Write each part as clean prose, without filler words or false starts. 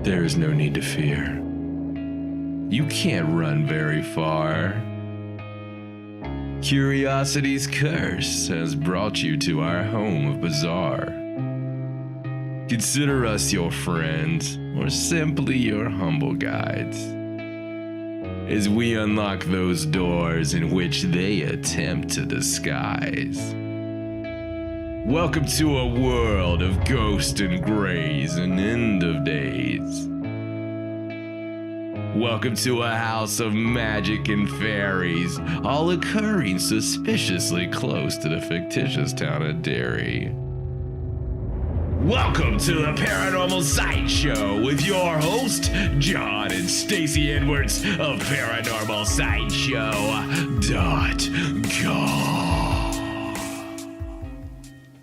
There is no need to fear. You can't run very far. Curiosity's curse has brought you to our home of Bizarre. Consider us your friends, or simply your humble guides, as we unlock those doors in which they attempt to disguise. Welcome to a world of ghosts and grays and end of days. Welcome to a house of magic and fairies, all occurring suspiciously close to the fictitious town of Derry. Welcome to the Paranormal Sideshow with your host, John and Stacey Edwards of ParanormalSideshow.com.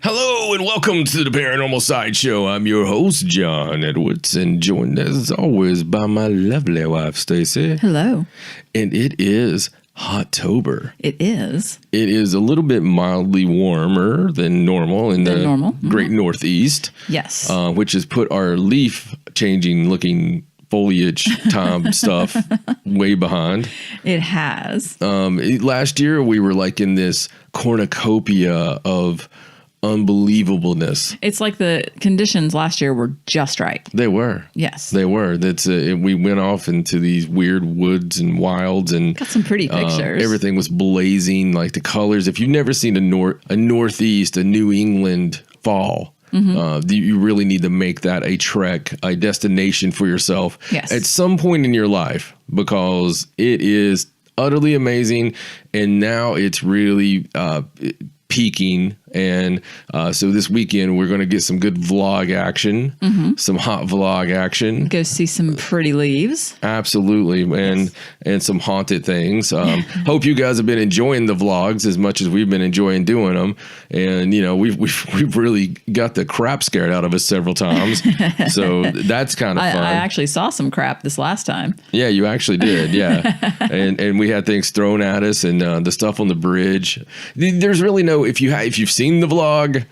Hello and welcome to the Paranormal Sideshow. I'm your host, John Edwards, and joined as always by my lovely wife, Stacey. Hello. And it is Hottober. It is. It is a little bit mildly warmer than normal in the Great Northeast. Yes. Which has put our leaf changing looking foliage time stuff way behind. It has. Last year we were like in this cornucopia of unbelievableness. It's like the conditions last year were just right. They were. Yes. They were. We went off into these weird woods and wilds and got some pretty pictures. Everything was blazing, like the colors. If you've never seen a Northeast, a New England fall, you really need to make that a trek, a destination for yourself at some point in your life, because it is utterly amazing. And now it's really peaking. And so this weekend, we're going to get some good vlog action, some hot vlog action. Go see some pretty leaves. Absolutely. And some haunted things. Hope you guys have been enjoying the vlogs as much as we've been enjoying doing them. And, you know, we've really got the crap scared out of us several times. So that's kind of fun. I actually saw some crap this last time. Yeah, you actually did. Yeah. and we had things thrown at us and the stuff on the bridge. There's really no, if you've seen the vlog,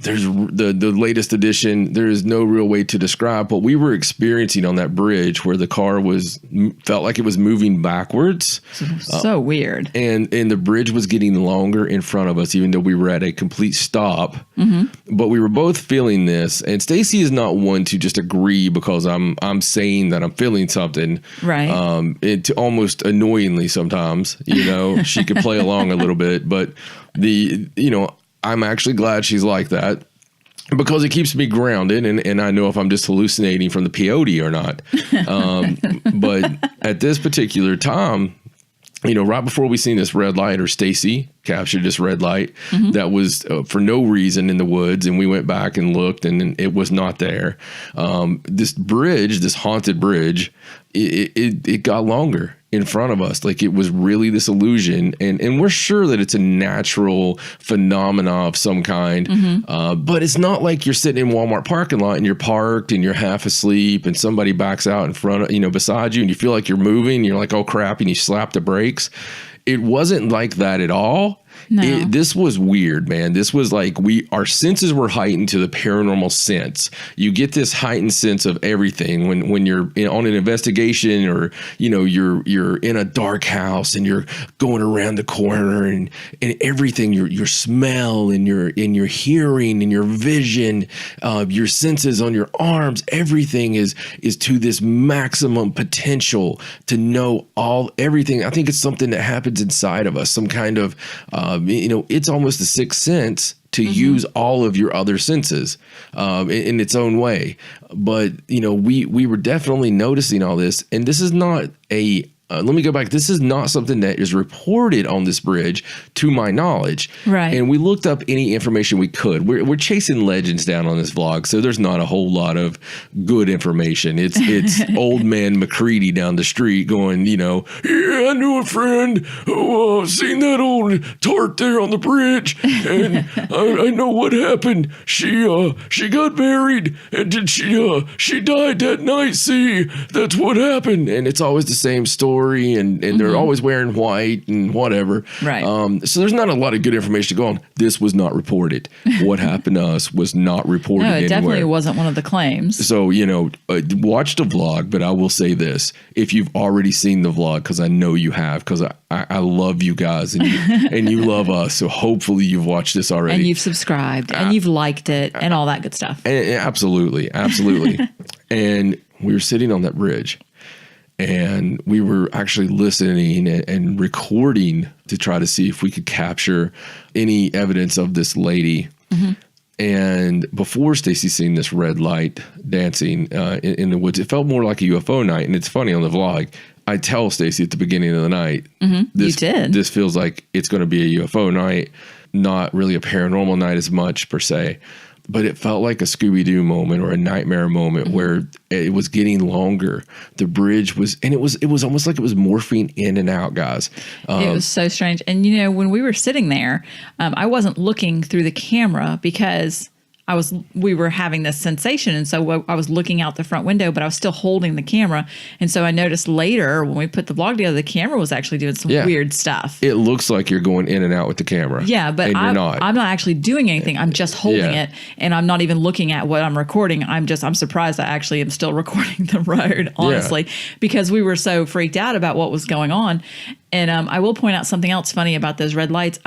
there's the latest edition. There is no real way to describe what we were experiencing on that bridge, where the car felt like it was moving backwards. So weird. And the bridge was getting longer in front of us, even though we were at a complete stop. But we were both feeling this. And Stacey is not one to just agree because I'm saying that I'm feeling something. Right. It almost annoyingly sometimes, you know, she could play along a little bit, but I'm actually glad she's like that, because it keeps me grounded, and I know if I'm just hallucinating from the peyote or not. But at this particular time, you know, right before we seen this red light, or Stacey captured this red light that was for no reason in the woods, and we went back and looked, and it was not there. This bridge, this haunted bridge, it got longer in front of us. Like, it was really this illusion, and we're sure that it's a natural phenomena of some kind, but it's not like you're sitting in Walmart parking lot and you're parked and you're half asleep and somebody backs out in front of, beside you, and you feel like you're moving and you're like, oh crap, and you slap the brakes. It wasn't like that at all. No. This was weird, man. This was like our senses were heightened to the paranormal sense. You get this heightened sense of everything when you're on an investigation, or you're in a dark house and you're going around the corner, and everything, your smell and your hearing and your vision, your senses on your arms, everything is to this maximum potential to know everything. I think it's something that happens inside of us, some kind of it's almost a sixth sense to use all of your other senses in its own way. But, we were definitely noticing all this. And this is not let me go back. This is not something that is reported on this bridge, to my knowledge. Right. And we looked up any information we could. We're chasing legends down on this vlog, so there's not a whole lot of good information. It's old man McCready down the street going, yeah, I knew a friend who seen that old tart there on the bridge, and I know what happened. She got married, and she died that night. See, that's what happened. And it's always the same story. story, and they're always wearing white and whatever. Right. So there's not a lot of good information to go on. This was not reported. What happened to us was not reported No, it anywhere. definitely wasn't one of the claims. So, watch the vlog, but I will say this. If you've already seen the vlog, because I know you have, because I love you guys and you love us. So hopefully you've watched this already. And you've subscribed and you've liked it and all that good stuff. Absolutely. And we were sitting on that bridge and we were actually listening and recording to try to see if we could capture any evidence of this lady. Mm-hmm. And before Stacey seen this red light dancing in the woods, it felt more like a UFO night. And it's funny on the vlog, I tell Stacey at the beginning of the night, this feels like it's going to be a UFO night, not really a paranormal night as much per se. But it felt like a Scooby-Doo moment or a nightmare moment where it was getting longer. The bridge was, and it was almost like it was morphing in and out, guys. It was so strange. And, when we were sitting there, I wasn't looking through the camera because we were having this sensation. And so I was looking out the front window, but I was still holding the camera. And so I noticed later when we put the vlog together, the camera was actually doing some weird stuff. It looks like you're going in and out with the camera. Yeah, but I'm not actually doing anything. I'm just holding it, and I'm not even looking at what I'm recording. I'm surprised I actually am still recording the road, honestly, because we were so freaked out about what was going on. And I will point out something else funny about those red lights.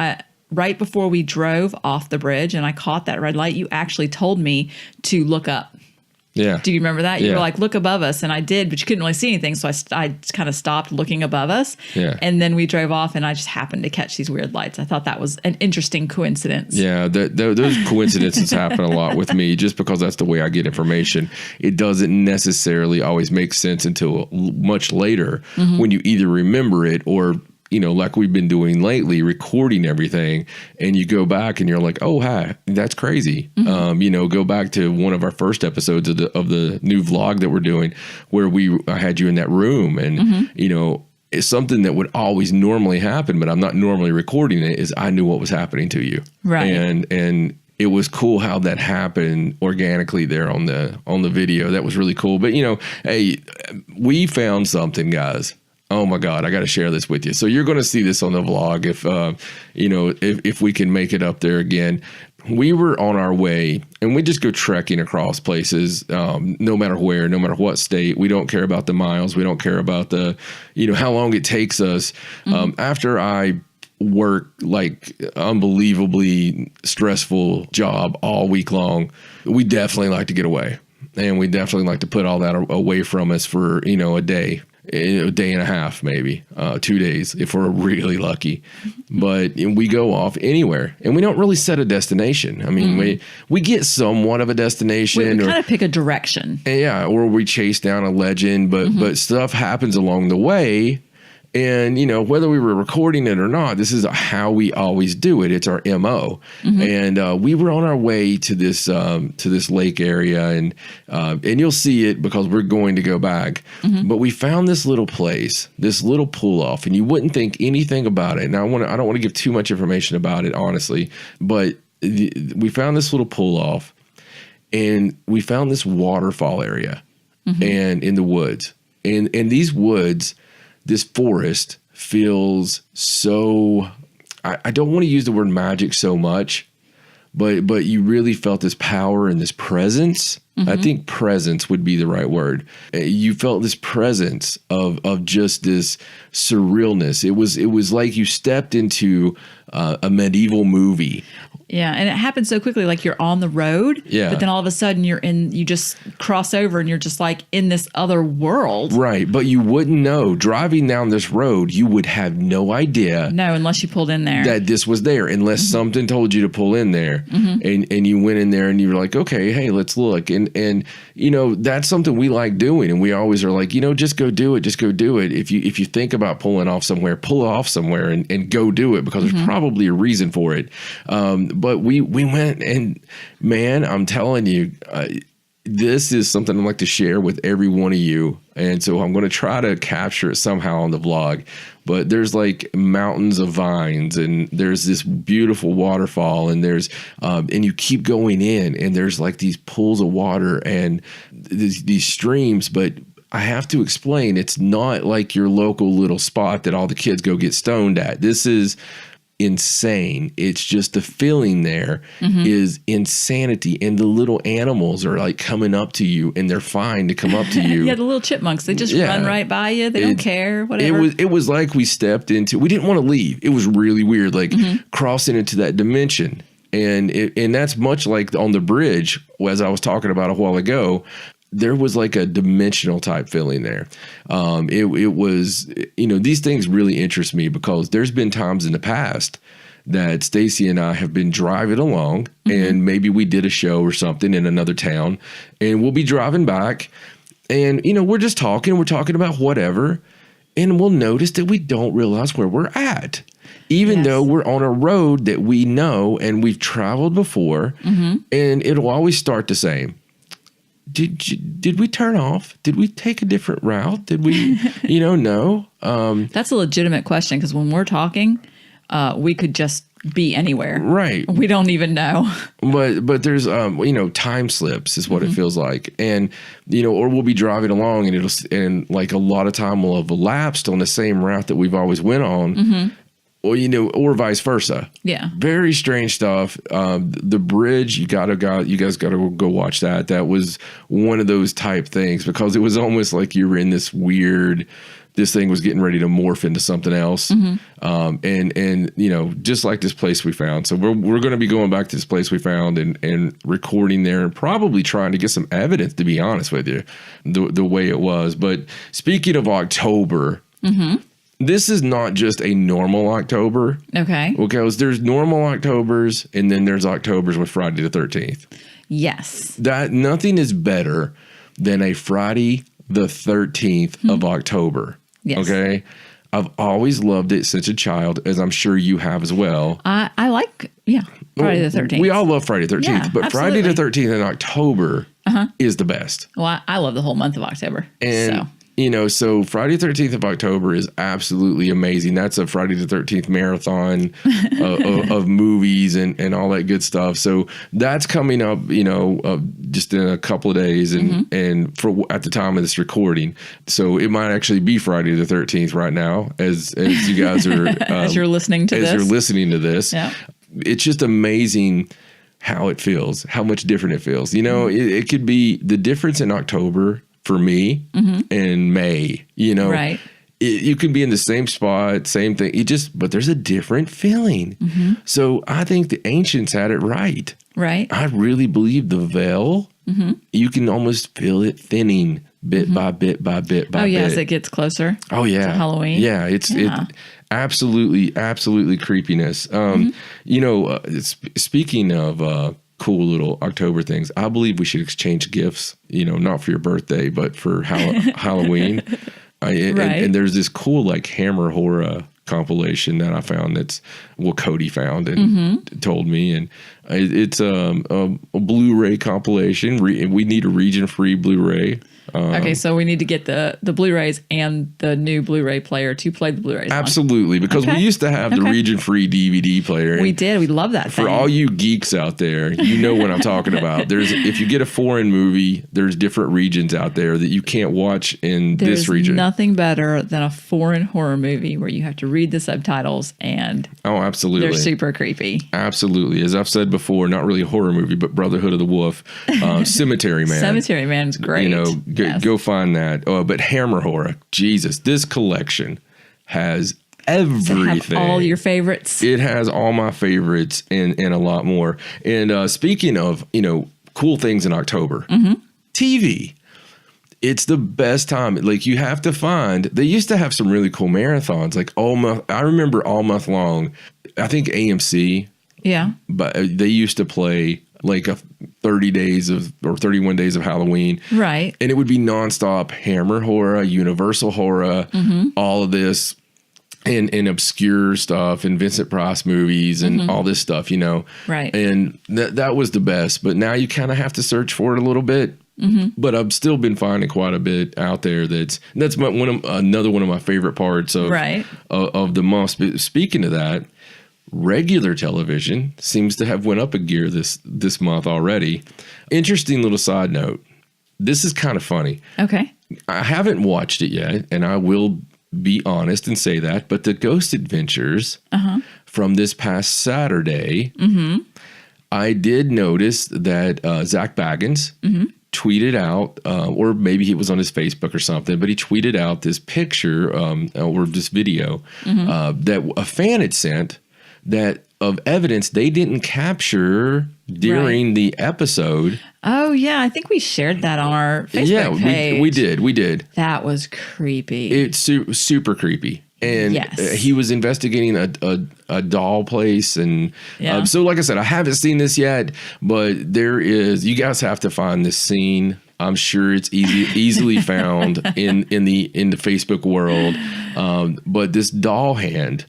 Right before we drove off the bridge and I caught that red light, you actually told me to look up. Yeah. Do you remember that? You were like, look above us. And I did, but you couldn't really see anything. So I kind of stopped looking above us. Yeah. And then we drove off and I just happened to catch these weird lights. I thought that was an interesting coincidence. Yeah. Those coincidences happen a lot with me just because that's the way I get information. It doesn't necessarily always make sense until much later when you either remember it or like we've been doing lately, recording everything, and you go back and you're like, oh, hi, that's crazy. Go back to one of our first episodes of the new vlog that we're doing where I had you in that room and, it's something that would always normally happen, but I'm not normally recording it, is I knew what was happening to you. Right. And it was cool how that happened organically there on the video. That was really cool. But, hey, we found something, guys. Oh my God, I got to share this with you. So you're going to see this on the vlog if we can make it up there again. We were on our way and we just go trekking across places, no matter where, no matter what state. We don't care about the miles. We don't care about the, how long it takes us. After I work like unbelievably stressful job all week long, we definitely like to get away. And we definitely like to put all that away from us for, a day. A day and a half, maybe 2 days if we're really lucky. But we go off anywhere and we don't really set a destination. I mean, we get somewhat of a destination. We kind of pick a direction. Yeah. Or we chase down a legend, but stuff happens along the way. And, whether we were recording it or not, this is how we always do it. It's our MO. And we were on our way to this lake area, and you'll see it because we're going to go back. But we found this little place, this little pull off, and you wouldn't think anything about it. Now, I don't want to give too much information about it, honestly, but we found this little pull off, and we found this waterfall area, and in the woods, and these woods. This forest feels so, I don't want to use the word magic so much, but you really felt this power and this presence. I think presence would be the right word. You felt this presence of just this surrealness. It was like you stepped into a medieval movie. Yeah, and it happens so quickly, like you're on the road, but then all of a sudden you just cross over and you're just like in this other world. Right, but you wouldn't know. Driving down this road, you would have no idea. No, unless you pulled in there. That this was there, unless something told you to pull in there. And you went in there and you were like, okay, hey, let's look. And that's something we like doing. And we always are like, just go do it. Just go do it. If you think about pulling off somewhere, pull off somewhere and go do it because there's probably a reason for it. But we went and, man, I'm telling you, this is something I'd like to share with every one of you. And so I'm going to try to capture it somehow on the vlog. But there's like mountains of vines and there's this beautiful waterfall and there's and you keep going in and there's like these pools of water and these streams. But I have to explain, it's not like your local little spot that all the kids go get stoned at. This is insane. It's just the feeling there is insanity, and the little animals are like coming up to you, and they're fine to come up to you. Yeah, the little chipmunks, they just run right by you. They don't care, whatever. It was like we stepped into, we didn't want to leave. It was really weird, like crossing into that dimension. And that's much like on the bridge, as I was talking about a while ago. There was like a dimensional type feeling there. It was, these things really interest me because there's been times in the past that Stacey and I have been driving along and maybe we did a show or something in another town, and we'll be driving back and, we're just talking. We're talking about whatever, and we'll notice that we don't realize where we're at, even though we're on a road that we know and we've traveled before, and it'll always start the same. Did we turn off? Did we take a different route? Did we, no? That's a legitimate question, because when we're talking, we could just be anywhere. Right. We don't even know. But there's, time slips is what it feels like. And, or we'll be driving along and like a lot of time will have elapsed on the same route that we've always went on. Or, or vice versa. Yeah. Very strange stuff. The bridge, you guys gotta go watch that. That was one of those type things, because it was almost like you were in this thing was getting ready to morph into something else. And just like this place we found. So we're going to be going back to this place we found and recording there, and probably trying to get some evidence, to be honest with you, the way it was. But speaking of October, this is not just a normal October. Okay. Because there's normal Octobers, and then there's Octobers with Friday the 13th. Yes. That nothing is better than a Friday the 13th of October. Yes. Okay. I've always loved it since a child, as I'm sure you have as well. I like, Friday the 13th. We all love Friday the 13th, but absolutely. Friday the 13th in October is the best. Well, I love the whole month of October. And so Friday the 13th of October is absolutely amazing. That's a Friday the 13th marathon of movies and all that good stuff. So that's coming up, just in a couple of days and for at the time of this recording. So it might actually be Friday the 13th right now as you guys are as you're listening to this. Yeah. It's just amazing how it feels, how much different it feels. It could be the difference in October for me in May, right. You can be in the same spot, same thing. But there's a different feeling. So I think the ancients had it right. Right. I really believe the veil, you can almost feel it thinning bit by bit by bit by bit. Oh, yeah, as it gets closer. Oh, yeah. To Halloween. Yeah, it absolutely creepiness. Speaking of cool little October things, I believe we should exchange gifts, not for your birthday, but for Halloween. And there's this cool like Hammer Horror compilation that I found Cody found and told me, and it's a Blu-ray compilation. We need a region-free Blu-ray. Okay, so we need to get the Blu-rays and the new Blu-ray player to play the Blu-rays. Absolutely, because we used to have the region-free DVD player. We did. We love that thing. For all you geeks out there, you know what I'm talking about. If you get a foreign movie, there's different regions out there that you can't watch in this region. There's nothing better than a foreign horror movie where you have to read the subtitles, and absolutely, they're super creepy. Absolutely. As I've said before, not really a horror movie, but Brotherhood of the Wolf, Cemetery Man. Cemetery Man's great. Go find that. But Hammer Horror, Jesus, this collection has everything. Does it have all your favorites? It has all my favorites and a lot more. And speaking of, cool things in October, TV. It's the best time. Like, you have to find, they used to have some really cool marathons, like all month. I remember all month long, I think AMC. Yeah. But they used to play like 31 days of Halloween. Right. And it would be nonstop Hammer Horror, Universal Horror, all of this and obscure stuff and Vincent Price movies and all this stuff, Right. And that was the best. But now you kind of have to search for it a little bit. But I've still been finding quite a bit out there. That's another one of my favorite parts of the month. Speaking of that, regular television seems to have went up a gear this month already. Interesting little side note. this is kind of funny. Okay. I haven't watched it yet, and I will be honest and say that, but the Ghost Adventures from this past Saturday, I did notice that Zach Baggins tweeted out, or maybe he was on his Facebook or something, but he tweeted out this picture or this video that a fan had sent that of evidence they didn't capture during the episode. Oh, yeah. I think we shared that on our Facebook page. We did. That was creepy. It's super creepy. And he was investigating a doll place. And so, like I said, I haven't seen this yet, but you guys have to find this scene. I'm sure it's easily found in the Facebook world. But this doll hand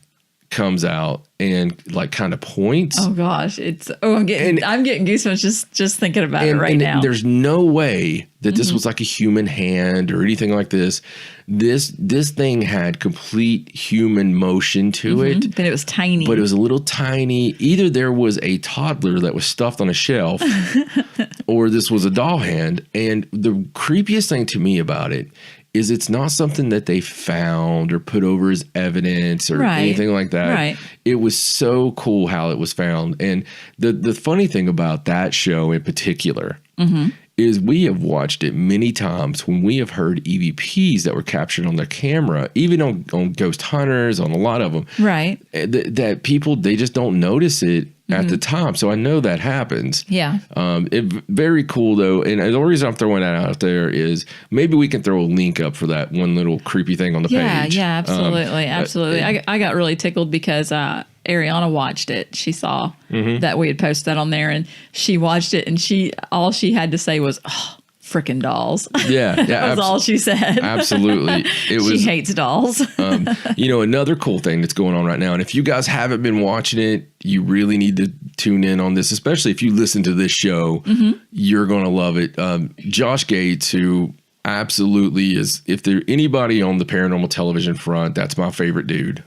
comes out and like kind of points. Oh gosh, I'm getting goosebumps just thinking about it right now. There's no way that this was like a human hand or anything like this. This thing had complete human motion to it. But it was tiny. But it was a little tiny. Either there was a toddler that was stuffed on a shelf or this was a doll hand. And the creepiest thing to me about it is it's not something that they found or put over as evidence or anything like that. Right. It was so cool how it was found. And the funny thing about that show in particular is we have watched it many times when we have heard EVPs that were captured on their camera, even on Ghost Hunters, on a lot of them. Right. That people, they just don't notice it at the time. So I know that happens. Yeah. Very cool though. And the reason I'm throwing that out there is maybe we can throw a link up for that one little creepy thing on the page. Yeah, absolutely. Absolutely. I got really tickled because Ariana watched it. She saw that we had posted that on there and she watched it and all she had to say was, oh, frickin' dolls. Yeah. That was all she said. Absolutely. She hates dolls. Another cool thing that's going on right now, and if you guys haven't been watching it, you really need to tune in on this, especially if you listen to this show. You're going to love it. Josh Gates, who absolutely is, if there's anybody on the paranormal television front, that's my favorite dude,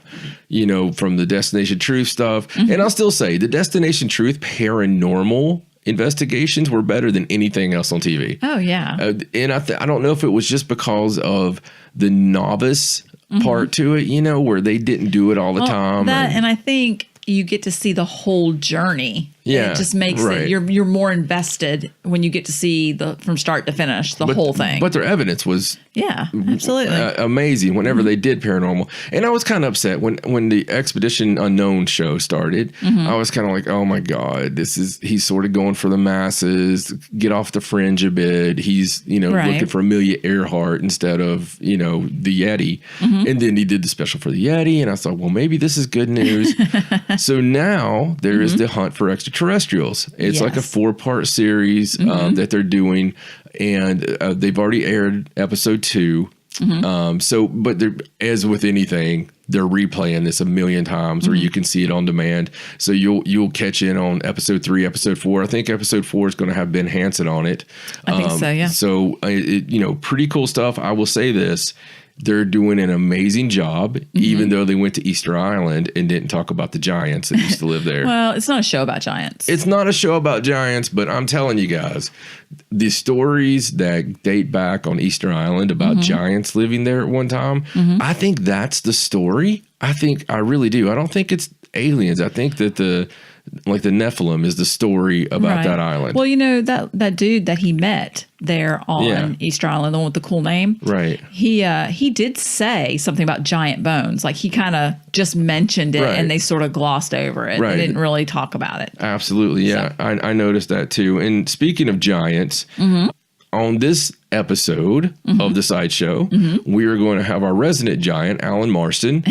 from the Destination Truth stuff. And I'll still say the Destination Truth paranormal investigations were better than anything else on TV. Oh, yeah. And I don't know if it was just because of the novice part to it, where they didn't do it all the time. And I think you get to see the whole journey. Yeah, it just makes it you're more invested when you get to see from start to finish the whole thing. But their evidence was absolutely amazing whenever they did paranormal. And I was kind of upset when the Expedition Unknown show started. I was kind of like, oh my God, he's sort of going for the masses, get off the fringe a bit. He's looking for Amelia Earhart instead of the Yeti. And then he did the special for the Yeti, and I thought, well, maybe this is good news. So now there is the hunt for extraterrestrials. It's like a 4-part series that they're doing, and they've already aired episode 2. But as with anything, they're replaying this a million times, or you can see it on demand. So you'll catch in on episode 3, episode 4. I think episode 4 is going to have Ben Hansen on it. I think so, yeah. So pretty cool stuff. I will say this. They're doing an amazing job, even though they went to Easter Island and didn't talk about the giants that used to live there. Well, it's not a show about giants. It's not a show about giants, but I'm telling you guys, the stories that date back on Easter Island about giants living there at one time, I think that's the story. I really do. I don't think it's aliens. I think that the Nephilim is the story about that island. Well, that dude that he met there on Easter Island, the one with the cool name. Right. He did say something about giant bones. Like he kind of just mentioned it and they sort of glossed over it. They didn't really talk about it. Absolutely. Yeah. So. I noticed that too. And speaking of giants, on this episode of the Sideshow, we are going to have our resident giant, Allen Marston.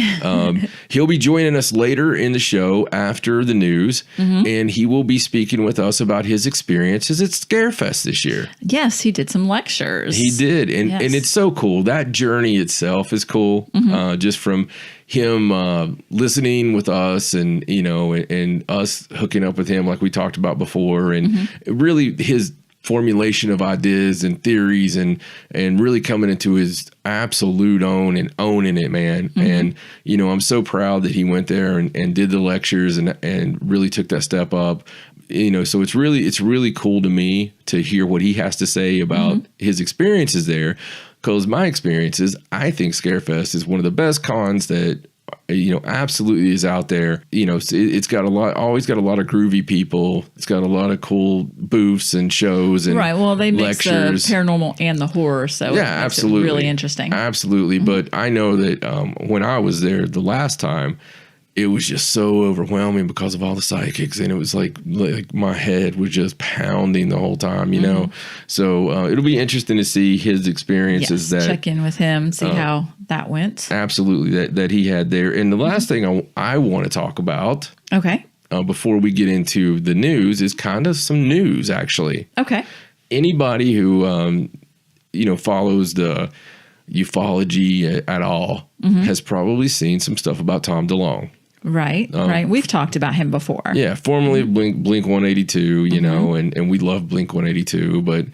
He'll be joining us later in the show after the news, and he will be speaking with us about his experiences at Scarefest this year. Yes, he did some lectures. He did, and it's so cool. That journey itself is cool, just from him listening with us and and us hooking up with him like we talked about before, and really his formulation of ideas and theories and really coming into his absolute own and owning it, man. And, I'm so proud that he went there and did the lectures and really took that step up. so it's really cool to me to hear what he has to say about his experiences there. Because my experiences, I think Scarefest is one of the best cons that absolutely is out there. It's got always got a lot of groovy people. It's got a lot of cool booths and shows and right. Well, they mix lectures. The paranormal and the horror, so yeah, absolutely, really interesting. Absolutely, but I know that when I was there the last time, it was just so overwhelming because of all the psychics, and it was like my head was just pounding the whole time, So it'll be interesting to see his experiences. Yes, check in with him, see how that went. Absolutely, that he had there. And the last thing I want to talk about, okay, before we get into the news, is kind of some news actually. Okay. Anybody who follows the ufology at all has probably seen some stuff about Tom DeLonge. Right, right. We've talked about him before. Yeah, formerly Blink 182, and we love Blink 182, but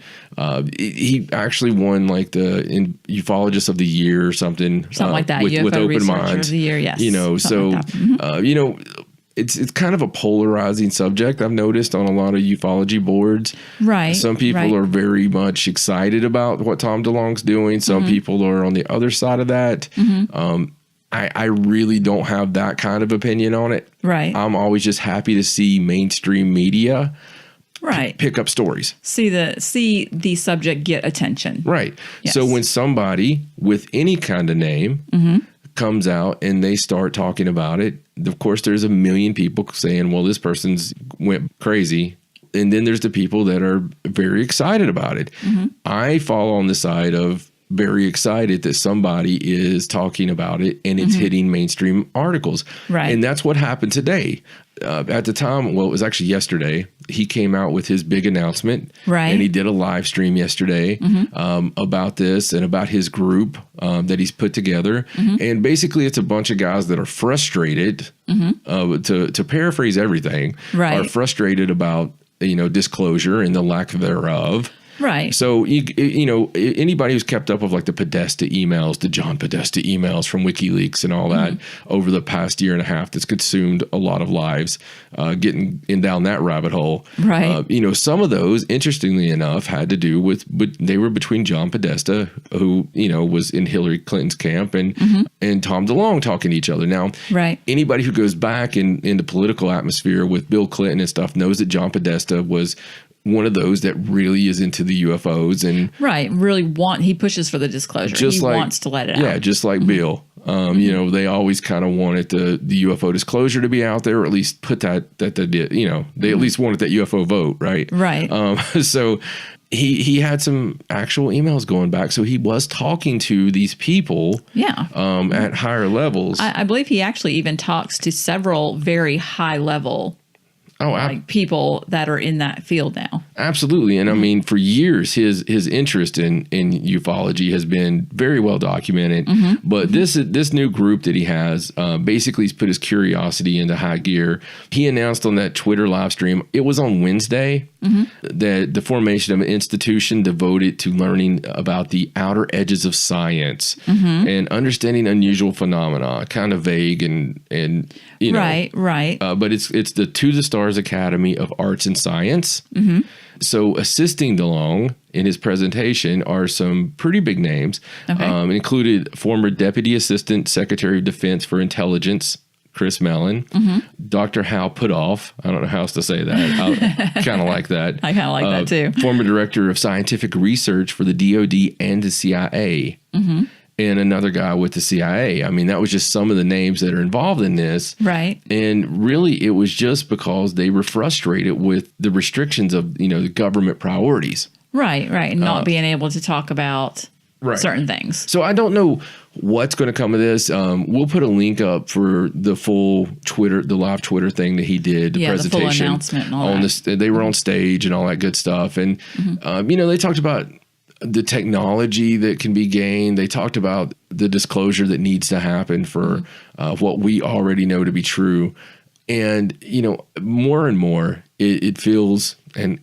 he actually won like the ufologist of the year or something like that. with UFO Open Mind of the year, yes. It's kind of a polarizing subject. I've noticed on a lot of ufology boards. Right. Some people are very much excited about what Tom DeLonge's doing. Some people are on the other side of that. I really don't have that kind of opinion on it. Right. I'm always just happy to see mainstream media pick up stories. See the subject get attention. Right. Yes. So when somebody with any kind of name comes out and they start talking about it, of course there's a million people saying, well, this person's went crazy. And then there's the people that are very excited about it. I fall on the side of very excited that somebody is talking about it and it's hitting mainstream articles. Right. And that's what happened today. At the time, well, it was actually yesterday, he came out with his big announcement. Right. And he did a live stream yesterday about this and about his group that he's put together. And basically, it's a bunch of guys that are frustrated, to paraphrase everything, are frustrated about disclosure and the lack thereof. Right. So, anybody who's kept up with like the Podesta emails, the John Podesta emails from WikiLeaks and all that over the past year and a half, that's consumed a lot of lives, getting down that rabbit hole. Right. Some of those, interestingly enough, had to do with, they were between John Podesta, who, was in Hillary Clinton's camp, and Tom DeLonge talking to each other. Now, anybody who goes back in the political atmosphere with Bill Clinton and stuff knows that John Podesta was one of those that really is into the UFOs and he pushes for the disclosure. He wants to let it out. Yeah, just like Bill. They always kind of wanted the UFO disclosure to be out there, or at least put that they at least wanted that UFO vote, right? Right. So he had some actual emails going back. So he was talking to these people at higher levels. I believe he actually even talks to several very high level people that are in that field now. Absolutely. And I mean, for years, his interest in ufology has been very well documented. But this new group that he has, basically he's put his curiosity into high gear. He announced on that Twitter live stream, it was on Wednesday, that the formation of an institution devoted to learning about the outer edges of science and understanding unusual phenomena. Kind of vague and Right. But it's the To the Stars Academy of Arts and Science. So assisting DeLonge in his presentation are some pretty big names. Included former Deputy Assistant Secretary of Defense for Intelligence, Chris Mellon, Dr. Hal Puthoff. I don't know how else to say that. I kind of like that. I kind of like that too. Former Director of Scientific Research for the DoD and the CIA. And another guy with the CIA. I mean, that was just some of the names that are involved in this. Right. And really, it was just because they were frustrated with the restrictions of, the government priorities. Right. Not being able to talk about certain things. So I don't know what's going to come of this. We'll put a link up for the full the live Twitter thing that he did, the presentation. The full announcement and all that. They were on stage and all that good stuff. And, they talked about the technology that can be gained. They talked about the disclosure that needs to happen for what we already know to be true. And, more and more it feels, and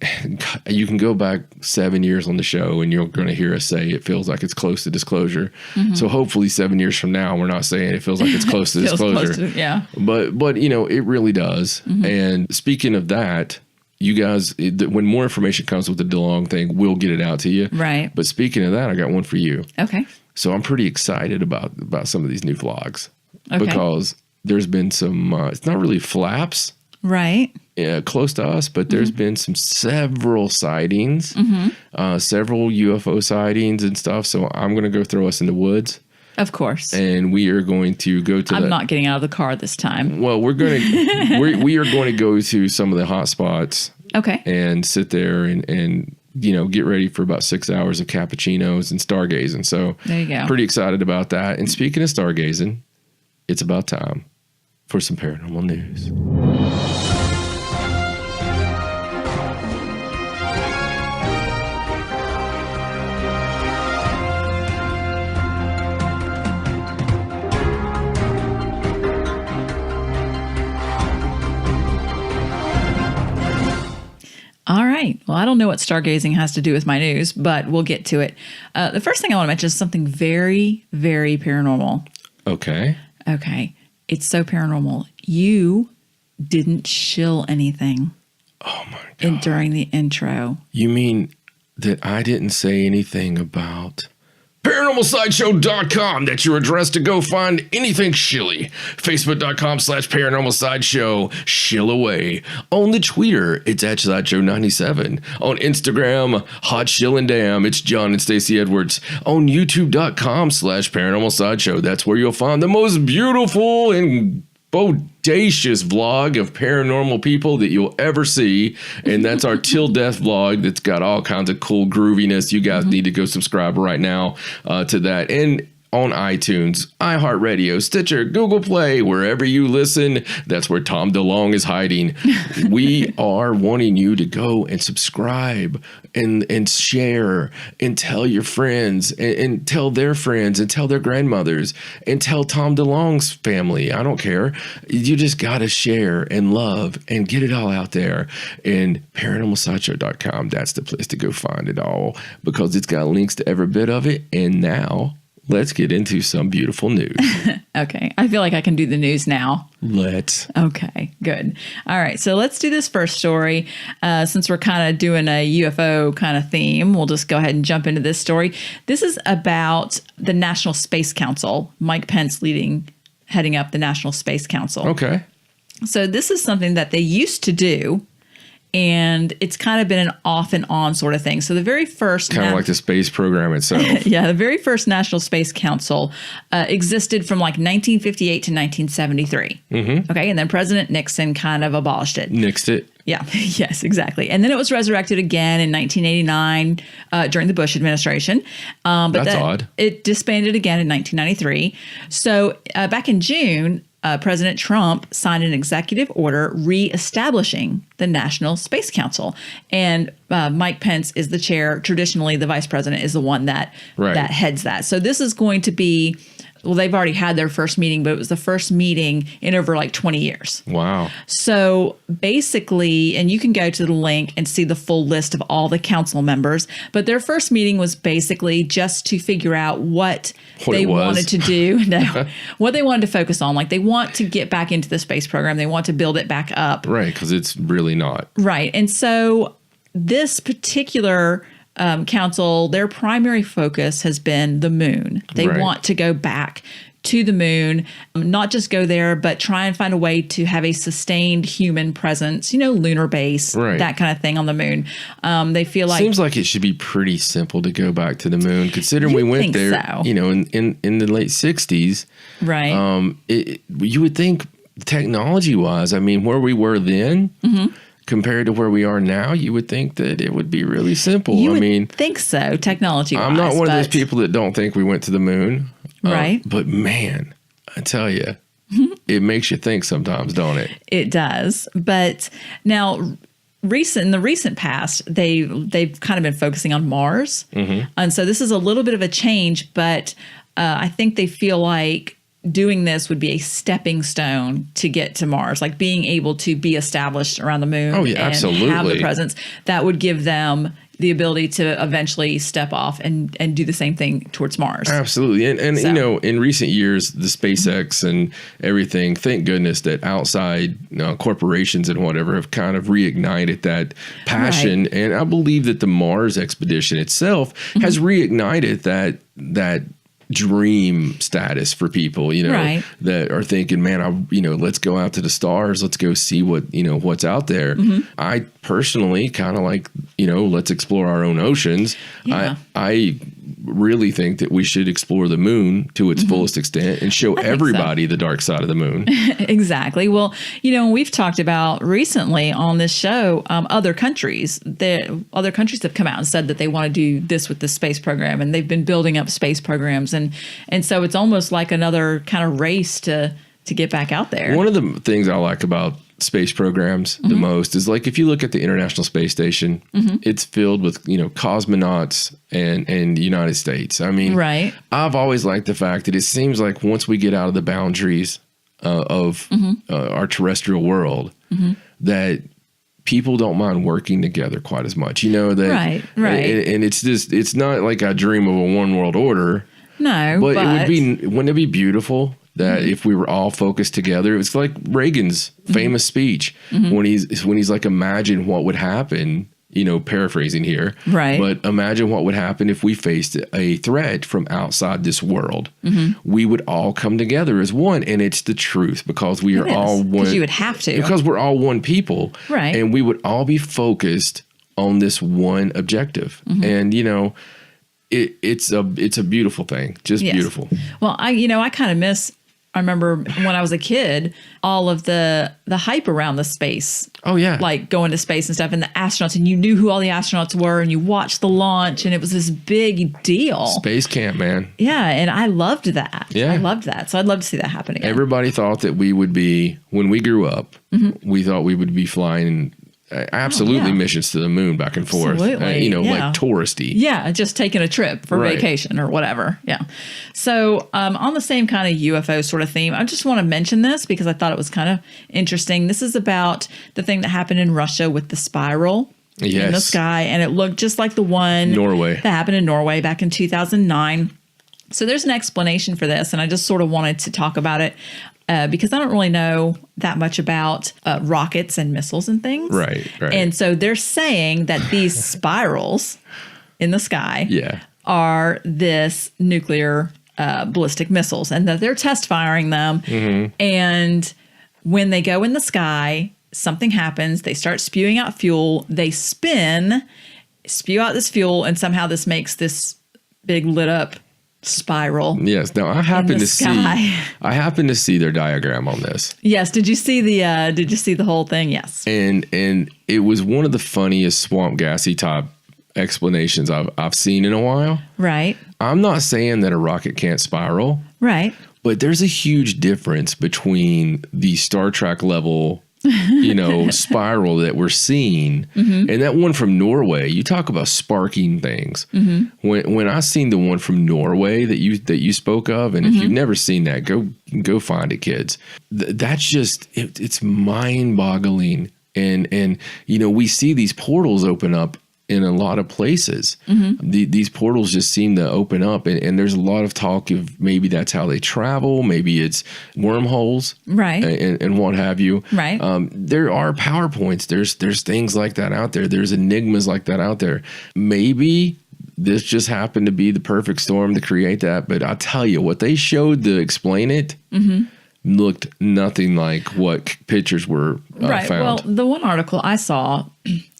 you can go back 7 years on the show and you're going to hear us say it feels like it's close to disclosure. So hopefully 7 years from now, we're not saying it feels like it's close to disclosure. Yeah. But it really does. And speaking of that, you guys, when more information comes with the DeLong thing, we'll get it out to you. Right. But speaking of that, I got one for you. Okay. So I'm pretty excited about some of these new vlogs Okay. because there's been some, it's not really flaps Right. close to us, but there's been several sightings, several UFO sightings and stuff. So I'm going to go throw us in the woods. Of course. And we are going to go to I'm not getting out of the car this time. Well, we're going to, we are going to go to some of the hot spots. Okay. And sit there and get ready for about 6 hours of cappuccinos and stargazing. So there you go. Pretty excited about that. And speaking of stargazing, it's about time for some paranormal news. All right. Well, I don't know what stargazing has to do with my news, but we'll get to it. The first thing I want to mention is something very, very paranormal. Okay. Okay. It's so paranormal. You didn't shill anything. Oh my God. During the intro. You mean that I didn't say anything about ParanormalSideshow.com? That's your address to go find anything shilly. Facebook.com/ParanormalSideshow. Shill away. On the Twitter, it's at Sideshow97. On Instagram, Hot Shillin' Damn, it's John and Stacey Edwards. On YouTube.com/ParanormalSideshow. That's where you'll find the most beautiful and bodacious vlog of paranormal people that you'll ever see. And that's our Till Death vlog that's got all kinds of cool grooviness. You guys need to go subscribe right now to that. And on iTunes, iHeartRadio, Stitcher, Google Play, wherever you listen, that's where Tom DeLong is hiding. We are wanting you to go and subscribe and share and tell your friends and tell their friends and tell their grandmothers and tell Tom DeLong's family. I don't care. You just got to share and love and get it all out there. And ParanormalSideshow.com, that's the place to go find it all because it's got links to every bit of it. And now, let's get into some beautiful news. Okay. I feel like I can do the news now. Let's. Okay, good. All right. So let's do this first story. Since we're kind of doing a UFO kind of theme, we'll just go ahead and jump into this story. This is about the National Space Council. Mike Pence heading up the National Space Council. Okay. So this is something that they used to do. And it's kind of been an off and on sort of thing. So the very first... Kind of like the space program itself. Yeah, the very first National Space Council existed from like 1958 to 1973. Okay, and then President Nixon kind of abolished it. Nixed it. Yeah, yes, exactly. And then it was resurrected again in 1989 during the Bush administration. But that's odd. It disbanded again in 1993. So back in June... President Trump signed an executive order reestablishing the National Space Council. And Mike Pence is the chair. Traditionally, the vice president is the one that heads that. So this is going to be, well, they've already had their first meeting, but it was the first meeting in over like 20 years. Wow. So basically, and you can go to the link and see the full list of all the council members, but their first meeting was basically just to figure out what they wanted to do, what they wanted to focus on. Like they want to get back into the space program. They want to build it back up. Right, because it's really not. Right. And so this particular council, their primary focus has been the moon. They want to go back to the moon, not just go there, but try and find a way to have a sustained human presence, lunar base, that kind of thing on the moon. They feel like... Seems like it should be pretty simple to go back to the moon, considering we went there, in the late 60s. Right. You would think technology-wise, I mean, where we were then... Compared to where we are now, you would think that it would be really simple. You would think so, technology-wise. I'm not one of those people that don't think we went to the moon. Right. But man, I tell you, it makes you think sometimes, don't it? It does. But now, in the recent past, they've kind of been focusing on Mars. And so this is a little bit of a change, but I think they feel like doing this would be a stepping stone to get to Mars, like being able to be established around the moon absolutely. have the presence that would give them the ability to eventually step off and do the same thing towards Mars. Absolutely. And you know, in recent years, the SpaceX and everything, thank goodness that outside corporations and whatever have kind of reignited that passion. Right. And I believe that the Mars expedition itself has reignited that dream status for people, you know, that are thinking, man, let's go out to the stars. Let's go see what's out there. I personally kind of like, let's explore our own oceans. Yeah. I really think that we should explore the moon to its fullest extent and show everybody the dark side of the moon. Exactly. Well, we've talked about recently on this show, other countries have come out and said that they want to do this with the space program, and they've been building up space programs. And so it's almost like another kind of race to get back out there. One of the things I like about space programs the most is, like, if you look at the International Space Station, it's filled with, cosmonauts and United States. I mean, I've always liked the fact that it seems like once we get out of the boundaries of our terrestrial world, that people don't mind working together quite as much, that, and it's not like I dream of a one world order. No, but wouldn't it be beautiful that if we were all focused together? It's like Reagan's famous speech when he's like, imagine what would happen, paraphrasing here, but imagine what would happen if we faced a threat from outside this world. We would all come together as one, and it's the truth, because we are all one. Because you would have to. Because we're all one people, and we would all be focused on this one objective, and it's a beautiful thing, just beautiful. Well, I kind of miss. I remember when I was a kid, all of the hype around the space. Oh yeah, like going to space and stuff, and the astronauts, and you knew who all the astronauts were, and you watched the launch, and it was this big deal. Space camp, man. Yeah, and I loved that. Yeah, I loved that. So I'd love to see that happen again. Everybody thought that we would be, when we grew up, we thought we would be flying. Absolutely, missions to the moon back and forth. Like touristy. Yeah, just taking a trip for vacation or whatever. Yeah. So on the same kind of UFO sort of theme, I just want to mention this because I thought it was kind of interesting. This is about the thing that happened in Russia with the spiral in the sky, and it looked just like the one that happened in Norway back in 2009. So there's an explanation for this, and I just sort of wanted to talk about it. Because I don't really know that much about rockets and missiles and things. Right. And so they're saying that these spirals in the sky are this nuclear ballistic missiles, and that they're test firing them. And when they go in the sky, something happens. They start spewing out fuel. They spew out this fuel, and somehow this makes this big lit up spiral. Yes. Now I happen to see their diagram on this. Yes. Did you see the whole thing? Yes. And it was one of the funniest swamp gassy type explanations I've seen in a while. Right. I'm not saying that a rocket can't spiral. Right. But there's a huge difference between the Star Trek level spiral that we're seeing, and that one from Norway. You talk about sparking things. When I seen the one from Norway that you spoke of, and if you've never seen that, go find it, kids. That's just it's mind-boggling, and we see these portals open up in a lot of places. These portals just seem to open up, and there's a lot of talk of maybe that's how they travel. Maybe it's wormholes, right? And what have you, right? There are PowerPoints. There's things like that out there. There's enigmas like that out there. Maybe this just happened to be the perfect storm to create that. But I tell you, what they showed to explain it looked nothing like what pictures were found. Well, the one article I saw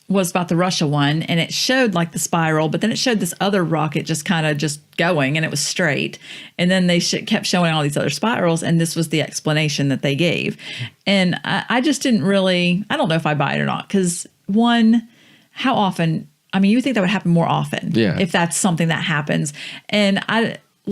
was about the Russia one, and it showed like the spiral, but then it showed this other rocket just kind of just going, and it was straight. And then they kept showing all these other spirals, and this was the explanation that they gave. And I just didn't really, I don't know if I buy it or not, because one, how often, I mean, you would think that would happen more often if that's something that happens. And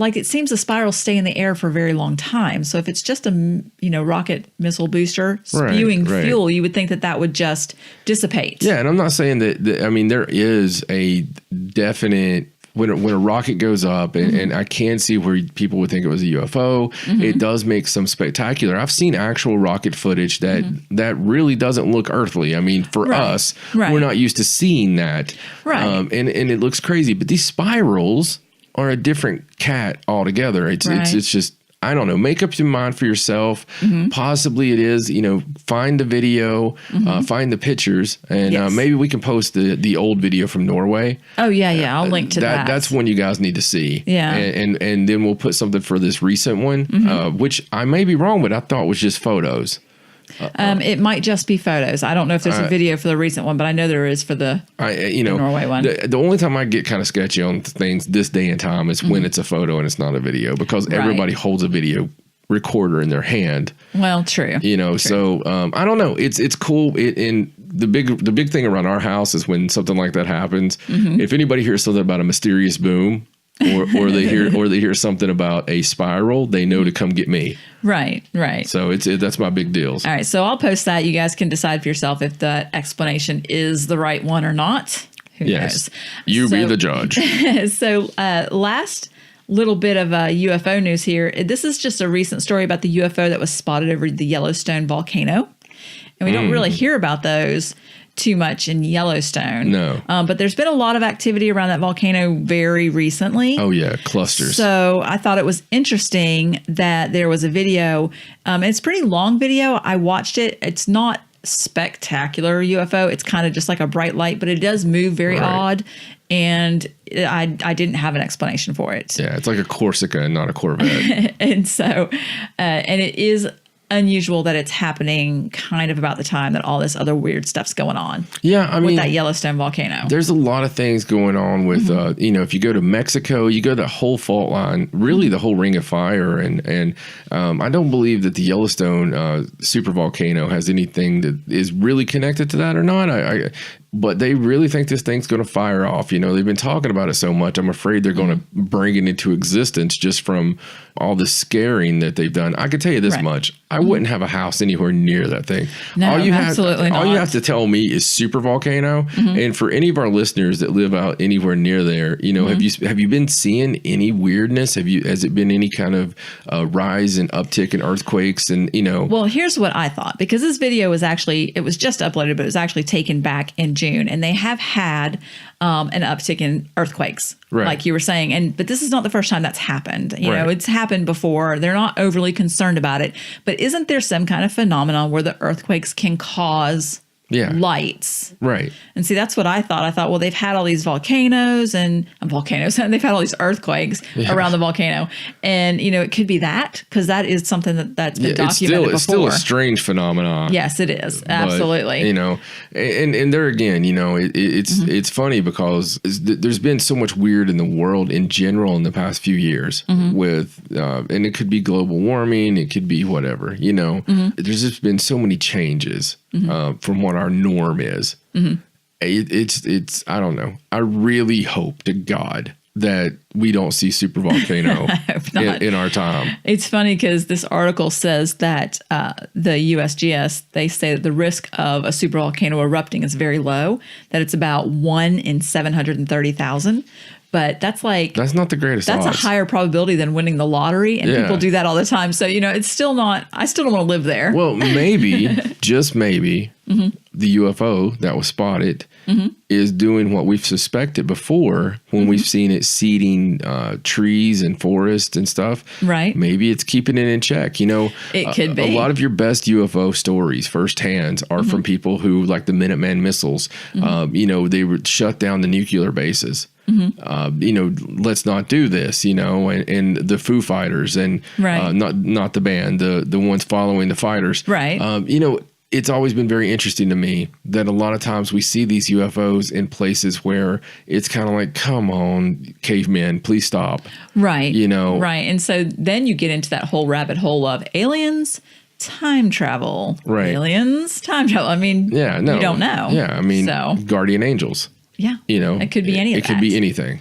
it seems the spirals stay in the air for a very long time. So if it's just a, rocket missile booster spewing fuel, you would think that would just dissipate. Yeah. And I'm not saying that I mean, there is a definite when a rocket goes up, and I can see where people would think it was a UFO. It does make some spectacular. I've seen actual rocket footage that really doesn't look earthly. I mean, for us, we're not used to seeing that. Right. And it looks crazy. But these spirals are a different cat altogether. It's just, I don't know, make up your mind for yourself. Possibly it is, find the video, find the pictures, and maybe we can post the old video from Norway. Oh, yeah. I'll link to that. That's one you guys need to see. Yeah. And then we'll put something for this recent one, which I may be wrong, but I thought was just photos. It might just be photos. I don't know if there's a video for the recent one, but I know there is for the Norway one. The only time I get kind of sketchy on things this day and time is when it's a photo and it's not a video, because everybody holds a video recorder in their hand. Well, true. True. So I don't know. It's cool. And the big thing around our house is when something like that happens. If anybody hears something about a mysterious boom, or they hear something about a spiral, they know to come get me. Right. So that's my big deal. All right, so I'll post that. You guys can decide for yourself if that explanation is the right one or not. Who knows? You be the judge. So last little bit of UFO news here. This is just a recent story about the UFO that was spotted over the Yellowstone volcano, and we don't really hear about those too much in Yellowstone. No. But there's been a lot of activity around that volcano very recently. Oh, yeah. Clusters. So I thought it was interesting that there was a video. It's a pretty long video. I watched it. It's not spectacular UFO. It's kind of just like a bright light, but it does move very odd. And I didn't have an explanation for it. Yeah. It's like a Corsica and not a Corvette. And so, and it is unusual that it's happening kind of about the time that all this other weird stuff's going on. Yeah, I mean, with that Yellowstone volcano. There's a lot of things going on with, if you go to Mexico, you go to the whole fault line, really the whole Ring of Fire. And I don't believe that the Yellowstone super volcano has anything that is really connected to that or not. But they really think this thing's going to fire off. They've been talking about it so much. I'm afraid they're going to bring it into existence just from all the scaring that they've done. I can tell you this much. I wouldn't have a house anywhere near that thing. No, absolutely not. All you have to tell me is super volcano. And for any of our listeners that live out anywhere near there, have you been seeing any weirdness? Has it been any kind of rise and uptick in earthquakes? And Well, here's what I thought, because this video was it was just uploaded, but it was actually taken back in June, and they have had an uptick in earthquakes, like you were saying. But this is not the first time that's happened. It's happened before. They're not overly concerned about it. But isn't there some kind of phenomenon where the earthquakes can cause lights? Right. And see, that's what I thought. I thought, well, they've had all these volcanoes and they've had all these earthquakes around the volcano. And, it could be that, because that is something that's been documented before. It's still a strange phenomenon. Yes, it is. Absolutely. But, and there again, it's funny because there's been so much weird in the world in general in the past few years with, and it could be global warming, it could be whatever, there's just been so many changes from what our norm is. It's I don't know. I really hope to God that we don't see super volcano in our time. It's funny because this article says that the USGS, they say that the risk of a super volcano erupting is very low, that it's about 1 in 730,000. But that's not the greatest odds. That's a higher probability than winning the lottery. And people do that all the time. So, it's still not, I still don't want to live there. Well, maybe, just maybe, the UFO that was spotted is doing what we've suspected before when we've seen it seeding trees and forests and stuff. Right. Maybe it's keeping it in check. It could be. A lot of your best UFO stories firsthand are from people who, like the Minuteman missiles, they would shut down the nuclear bases. Let's not do this, and the Foo Fighters and not the band, the ones following the fighters. Right. It's always been very interesting to me that a lot of times we see these UFOs in places where it's kind of like, come on, cavemen, please stop. Right. Right. And so then you get into that whole rabbit hole of aliens, time travel. Right. Aliens, time travel. I mean, you don't know. Yeah. I mean, guardian angels. Yeah. It could be anything. It could be anything.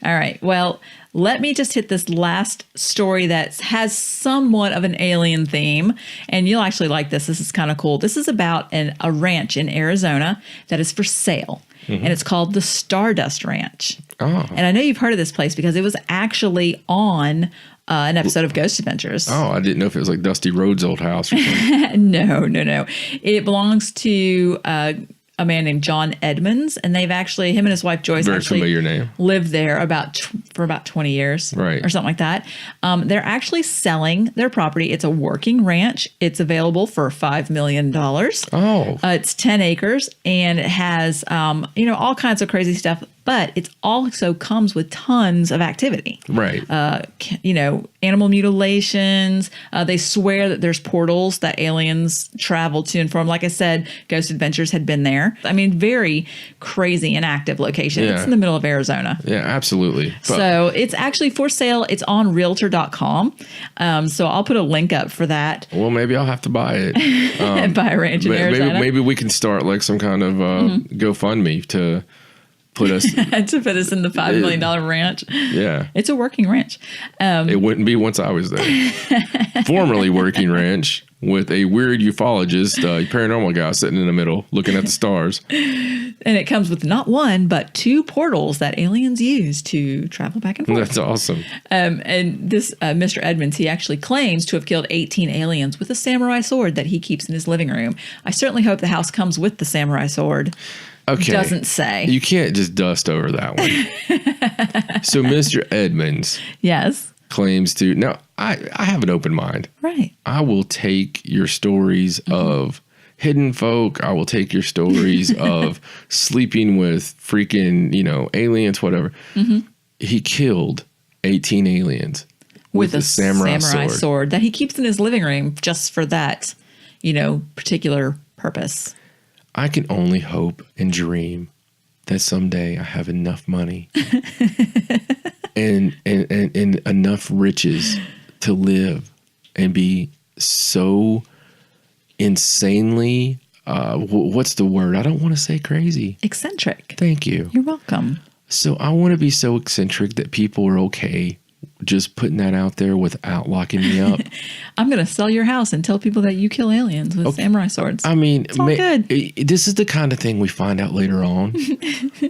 All right. Well, let me just hit this last story that has somewhat of an alien theme. And you'll actually like this. This is kind of cool. This is about a ranch in Arizona that is for sale. and it's called the Stardust Ranch. Oh. And I know you've heard of this place because it was actually on an episode of Ghost Adventures. Oh, I didn't know if it was like Dusty Rhodes' old house or something. No. It belongs to a man named John Edmonds, and they've actually, him and his wife Joyce, Very actually familiar name. lived there for about 20 years, right, or something like that. They're actually selling their property. It's a working ranch. It's available for $5 million. Oh, it's 10 acres, and it has all kinds of crazy stuff. But it also comes with tons of activity. Right. Animal mutilations. They swear that there's portals that aliens travel to and from. Like I said, Ghost Adventures had been there. I mean, very crazy and active location. Yeah. It's in the middle of Arizona. Yeah, absolutely. So it's actually for sale. It's on Realtor.com. So I'll put a link up for that. Well, maybe I'll have to buy it. Buy a ranch in Arizona. Maybe we can start like some kind of GoFundMe to put us in the $5 million ranch. Yeah. It's a working ranch. It wouldn't be once I was there. Formerly working ranch with a weird ufologist, paranormal guy sitting in the middle looking at the stars. And it comes with not one, but 2 portals that aliens use to travel back and forth. That's awesome. And this Mr. Edmonds, he actually claims to have killed 18 aliens with a samurai sword that he keeps in his living room. I certainly hope the house comes with the samurai sword. Okay. Doesn't say. You can't just dust over that one. So Mr. Edmonds. Yes. Claims to. Now, I have an open mind. Right. I will take your stories of hidden folk. I will take your stories of sleeping with freaking, aliens, whatever. Mm-hmm. He killed 18 aliens with a samurai sword that he keeps in his living room just for that, particular purpose. I can only hope and dream that someday I have enough money and enough riches to live and be so insanely, what's the word? I don't want to say crazy. Eccentric. Thank you. You're welcome. So I want to be so eccentric that people are okay just putting that out there without locking me up. I'm going to sell your house and tell people that you kill aliens with samurai swords. I mean, it's all good. This is the kind of thing we find out later on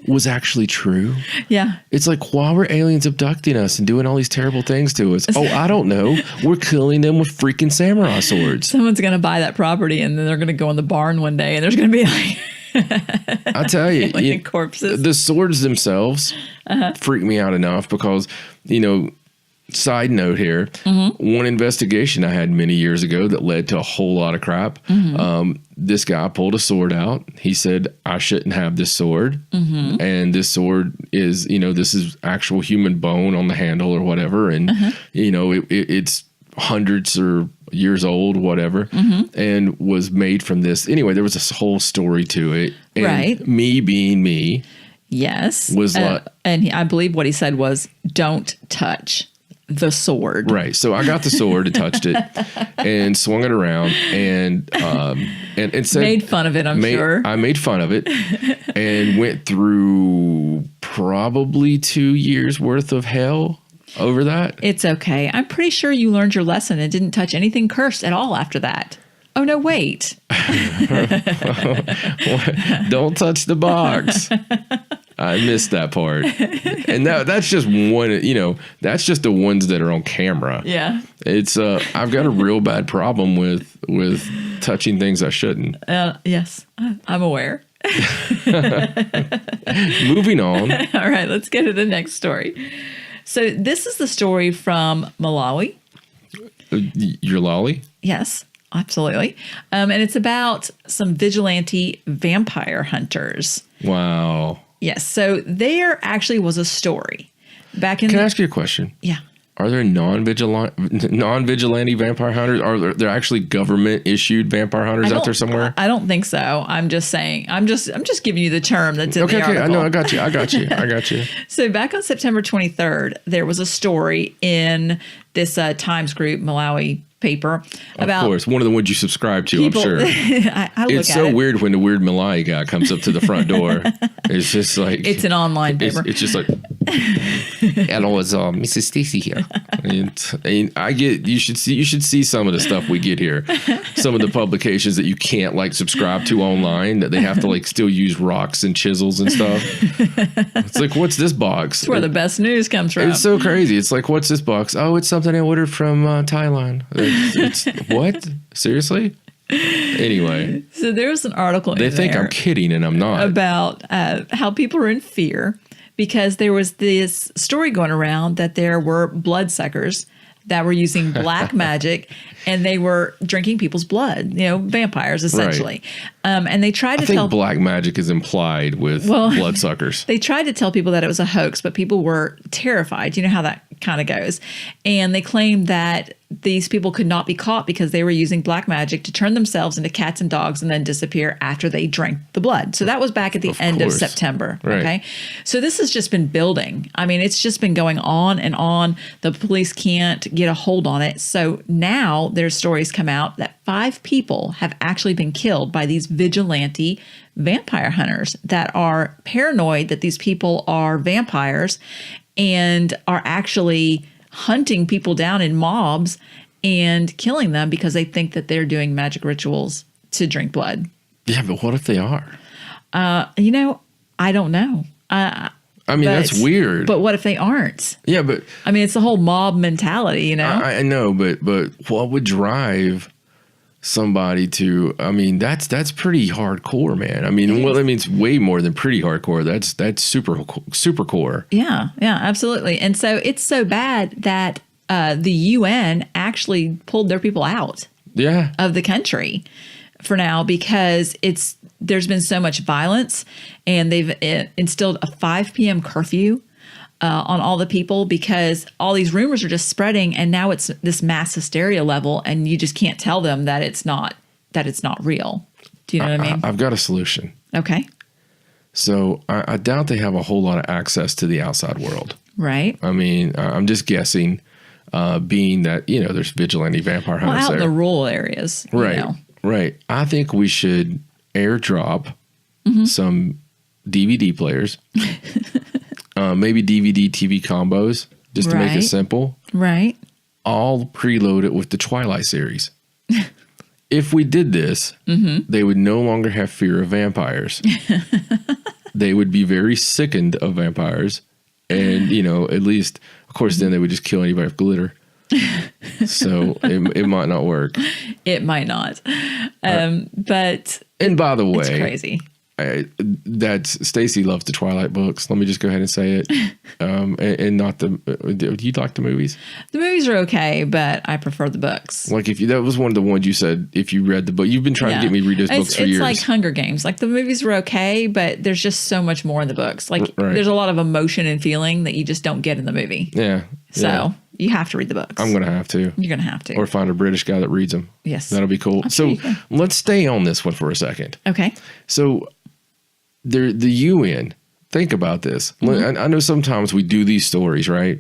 was actually true. Yeah. It's like, why were aliens abducting us and doing all these terrible things to us? Oh, I don't know. We're killing them with freaking samurai swords. Someone's going to buy that property and then they're going to go in the barn one day and there's going to be like... I tell you, corpses. The swords themselves freak me out enough because, side note here, one investigation I had many years ago that led to a whole lot of crap. This guy pulled a sword out. He said, I shouldn't have this sword. And this sword is, this is actual human bone on the handle or whatever. And, it's hundreds or years old, whatever, and was made from this. Anyway, there was this whole story to it. And right. Me being me. Yes. Was I believe what he said was, don't touch the sword. Right. So I got the sword and touched it and swung it around and said, made fun of it, I'm sure. I made fun of it and went through probably 2 years worth of hell over that. It's okay. I'm pretty sure you learned your lesson and didn't touch anything cursed at all after that. Oh, no, wait. Don't touch the box. I missed that part. And that's just one, that's just the ones that are on camera. Yeah. It's I've got a real bad problem with touching things I shouldn't. Yes, I'm aware. Moving on. All right, let's get to the next story. So this is the story from Malawi. Your lolly? Yes, absolutely. And it's about some vigilante vampire hunters. Wow. Yes. So there actually was a story back in. Can I ask you a question? Yeah. Are there non-vigilante vampire hunters? Are there actually government-issued vampire hunters out there somewhere? I don't think so. I'm just saying. I'm just giving you the term that's in the article. Okay. I know. I got you. So back on September 23rd, there was a story in this Times Group Malawi paper about. Of course, one of the ones you subscribe to. People, I'm sure. I look it's so weird when the weird Malawi guy comes up to the front door. It's just like it's an online paper. It's just like. Hello, it's Mrs. Stacey here. And I get you should see some of the stuff we get here. Some of the publications that you can't like subscribe to online, that they have to like still use rocks and chisels and stuff. It's like, what's this box? It's where the best news comes from. It's so crazy. It's like, what's this box? Oh, it's something I ordered from Thailand. It's what? Seriously? Anyway, so there was an article they think I'm kidding and I'm not, about how people are in fear because there was this story going around that there were bloodsuckers that were using black magic and they were drinking people's blood, vampires essentially. Right. And they tried to tell black magic is implied with bloodsuckers. They tried to tell people that it was a hoax, but people were terrified. You know how that kind of goes. And they claimed that these people could not be caught because they were using black magic to turn themselves into cats and dogs and then disappear after they drank the blood. So that was back at the end of September. Right. Okay. So this has just been building. I mean, it's just been going on and on. The police can't get a hold on it. So now there's stories come out that 5 people have actually been killed by these vigilante vampire hunters that are paranoid that these people are vampires and are actually hunting people down in mobs and killing them because they think that they're doing magic rituals to drink blood. Yeah, but what if they are? I don't know. That's weird. But what if they aren't? Yeah, but I mean, it's the whole mob mentality, I know, but what would drive somebody to? I mean, that's pretty hardcore, man. I mean, it's way more than pretty hardcore. That's super core. Yeah, absolutely. And so it's so bad that the UN actually pulled their people out. Yeah. Of the country for now because there's been so much violence and they've instilled a 5 p.m. curfew on all the people because all these rumors are just spreading and now it's this mass hysteria level and you just can't tell them that it's not real. Do you know what I mean? I've got a solution. Okay. So I doubt they have a whole lot of access to the outside world. Right. I mean, I'm just guessing, being that, there's vigilante vampire hunters out there. In the rural areas. Right. Right. I think we should airdrop some DVD players, maybe DVD TV combos, just to make it simple. Right. I'll preload it with the Twilight series. If we did this, they would no longer have fear of vampires. They would be very sickened of vampires. And, at least, of course, then they would just kill anybody with glitter. So it might not work. It might not. But. And by the way. It's crazy. That's Stacey loves the Twilight books. Let me just go ahead and say it. And not do you like the movies? The movies are okay, but I prefer the books. Like that was one of the ones you said if you read the book. You've been trying to get me to read those books for years. It's like Hunger Games. Like the movies were okay, but there's just so much more in the books. Like there's a lot of emotion and feeling that you just don't get in the movie. Yeah. So you have to read the books. I'm going to have to. You're going to have to. Or find a British guy that reads them. Yes. That'll be cool. So let's stay on this one for a second. Okay. So the UN, think about this. I know sometimes we do these stories, right?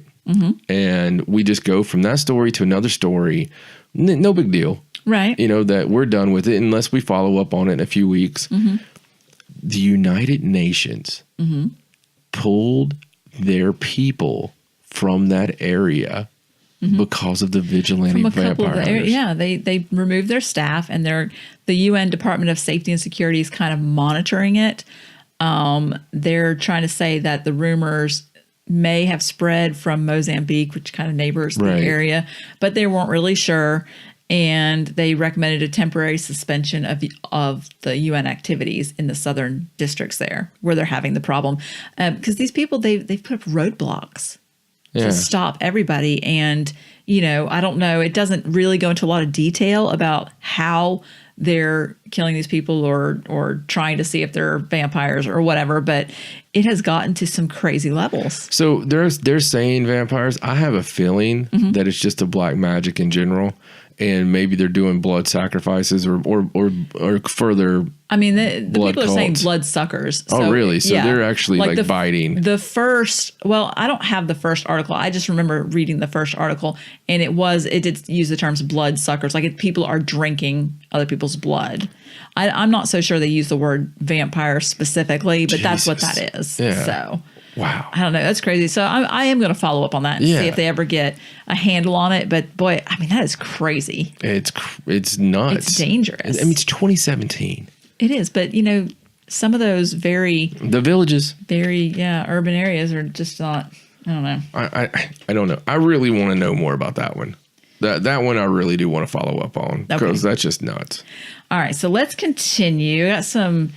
And we just go from that story to another story. No big deal. Right. That we're done with it unless we follow up on it in a few weeks. The United Nations pulled their people from that area because of the vigilante vampire hunters. Yeah, they removed their staff and the UN Department of Safety and Security is kind of monitoring it. They're trying to say that the rumors may have spread from Mozambique, which kind of neighbors the area, but they weren't really sure. And they recommended a temporary suspension of the UN activities in the southern districts there where they're having the problem. Because these people, they've put up roadblocks to stop everybody. And, I don't know, it doesn't really go into a lot of detail about how they're killing these people or trying to see if they're vampires or whatever, but it has gotten to some crazy levels. So they're saying vampires. I have a feeling that it's just a black magic in general. And maybe they're doing blood sacrifices or further. I mean, the people are saying blood suckers. So, really? So they're actually like biting. I don't have the first article. I just remember reading the first article, and it did use the terms blood suckers. Like if people are drinking other people's blood. I'm not so sure they use the word vampire specifically, but that's what that is. Yeah. So. Wow. I don't know. That's crazy. So I am going to follow up on that and see if they ever get a handle on it. But boy, I mean, that is crazy. It's nuts. It's dangerous. I mean, it's 2017. It is. But, some of those the villages, urban areas are just not, I don't know. I don't know. I really want to know more about that one. That one I really do want to follow up on because that's just nuts. All right. So let's continue. Got some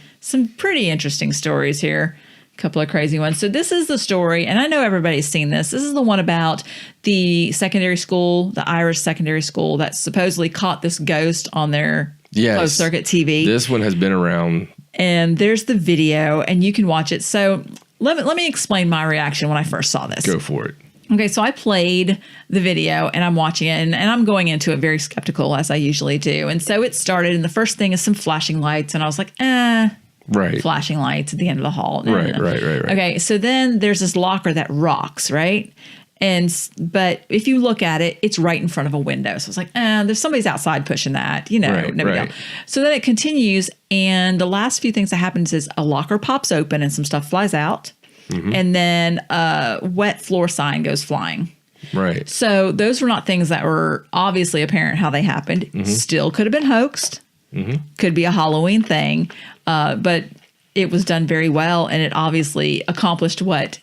pretty interesting stories here. A couple of crazy ones. So this is the story, and I know everybody's seen this. This is the one about the secondary school, the Irish secondary school that supposedly caught this ghost on their closed circuit TV. This one has been around. And there's the video, and you can watch it. So let me explain my reaction when I first saw this. Go for it. Okay, so I played the video, and I'm watching it, and I'm going into it very skeptical, as I usually do. And so it started, and the first thing is some flashing lights, and I was like, right, flashing lights at the end of the hall. Right. Okay, so then there's this locker that rocks, right? But if you look at it, it's right in front of a window. So it's like, there's somebody's outside pushing that, no big deal. So then it continues, and the last few things that happens is a locker pops open and some stuff flies out, and then a wet floor sign goes flying. Right. So those were not things that were obviously apparent how they happened. Still could have been hoaxed. Could be a Halloween thing, but it was done very well, and it obviously accomplished what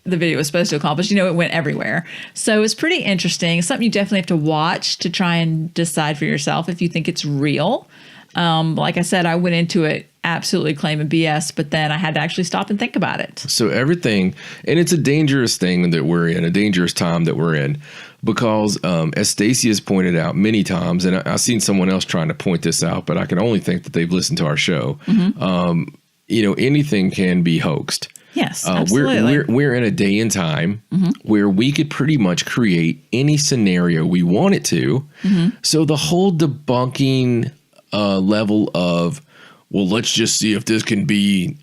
the video was supposed to accomplish. It went everywhere. So it's pretty interesting. It's something you definitely have to watch to try and decide for yourself if you think it's real. Like I said, I went into it absolutely claiming BS, but then I had to actually stop and think about it. So everything, and it's a dangerous thing that we're in, a dangerous time that we're in, because as Stacey has pointed out many times, and I've seen someone else trying to point this out, but I can only think that they've listened to our show. Anything can be hoaxed. Yes, absolutely. We're in a day and time where we could pretty much create any scenario we wanted to. So the whole debunking level of, well, let's just see if this can be,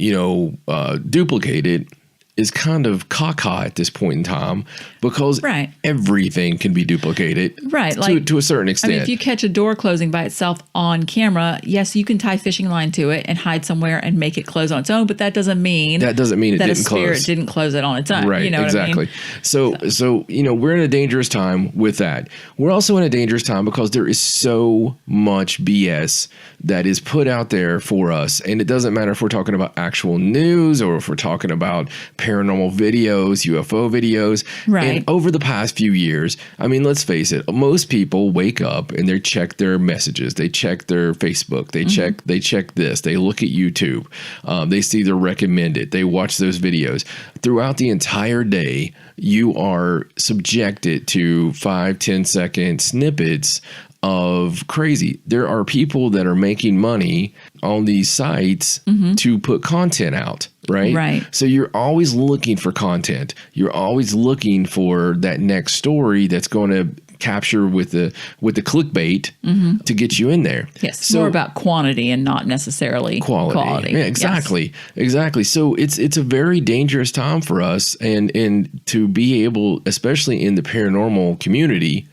duplicated is kind of caca at this point in time because everything can be duplicated to a certain extent. I mean, if you catch a door closing by itself on camera, yes, you can tie fishing line to it and hide somewhere and make it close on its own, but that doesn't mean it didn't a spirit didn't close it on its own. Right, exactly. What I mean? So we're in a dangerous time with that. We're also in a dangerous time because there is so much BS that is put out there for us, and it doesn't matter if we're talking about actual news or if we're talking about paranormal videos, UFO videos. Right. And over the past few years, I mean, let's face it, most people wake up and they check their messages, they check their Facebook, they check this, they look at YouTube, they see the recommended, they watch those videos. Throughout the entire day, you are subjected to 5-10 second snippets of crazy. There are people that are making money on these sites to put content out, right? Right. So you're always looking for content. You're always looking for that next story that's going to capture with the clickbait to get you in there. Yes, so, more about quantity and not necessarily quality. Yeah, exactly. Yes. Exactly. So it's a very dangerous time for us, and to be able, especially in the paranormal community,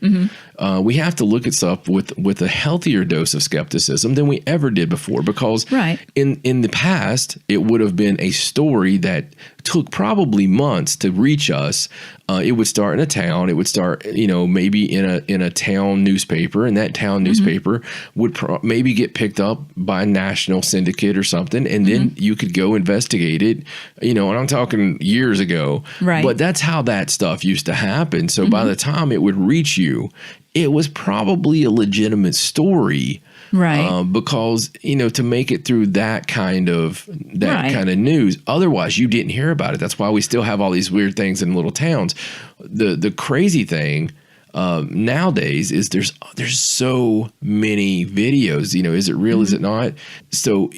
we have to look at stuff with a healthier dose of skepticism than we ever did before, because in the past, it would have been a story that took probably months to reach us. It would start in a town. It would start, maybe in a town newspaper, and that town newspaper would maybe get picked up by a national syndicate or something, and then you could go investigate it. And I'm talking years ago, right? But that's how that stuff used to happen. So by the time it would reach you, it was probably a legitimate story. Right. Because, to make it through that kind of news, otherwise you didn't hear about it. That's why we still have all these weird things in little towns. The crazy thing nowadays is there's so many videos, is it real? Is it not? So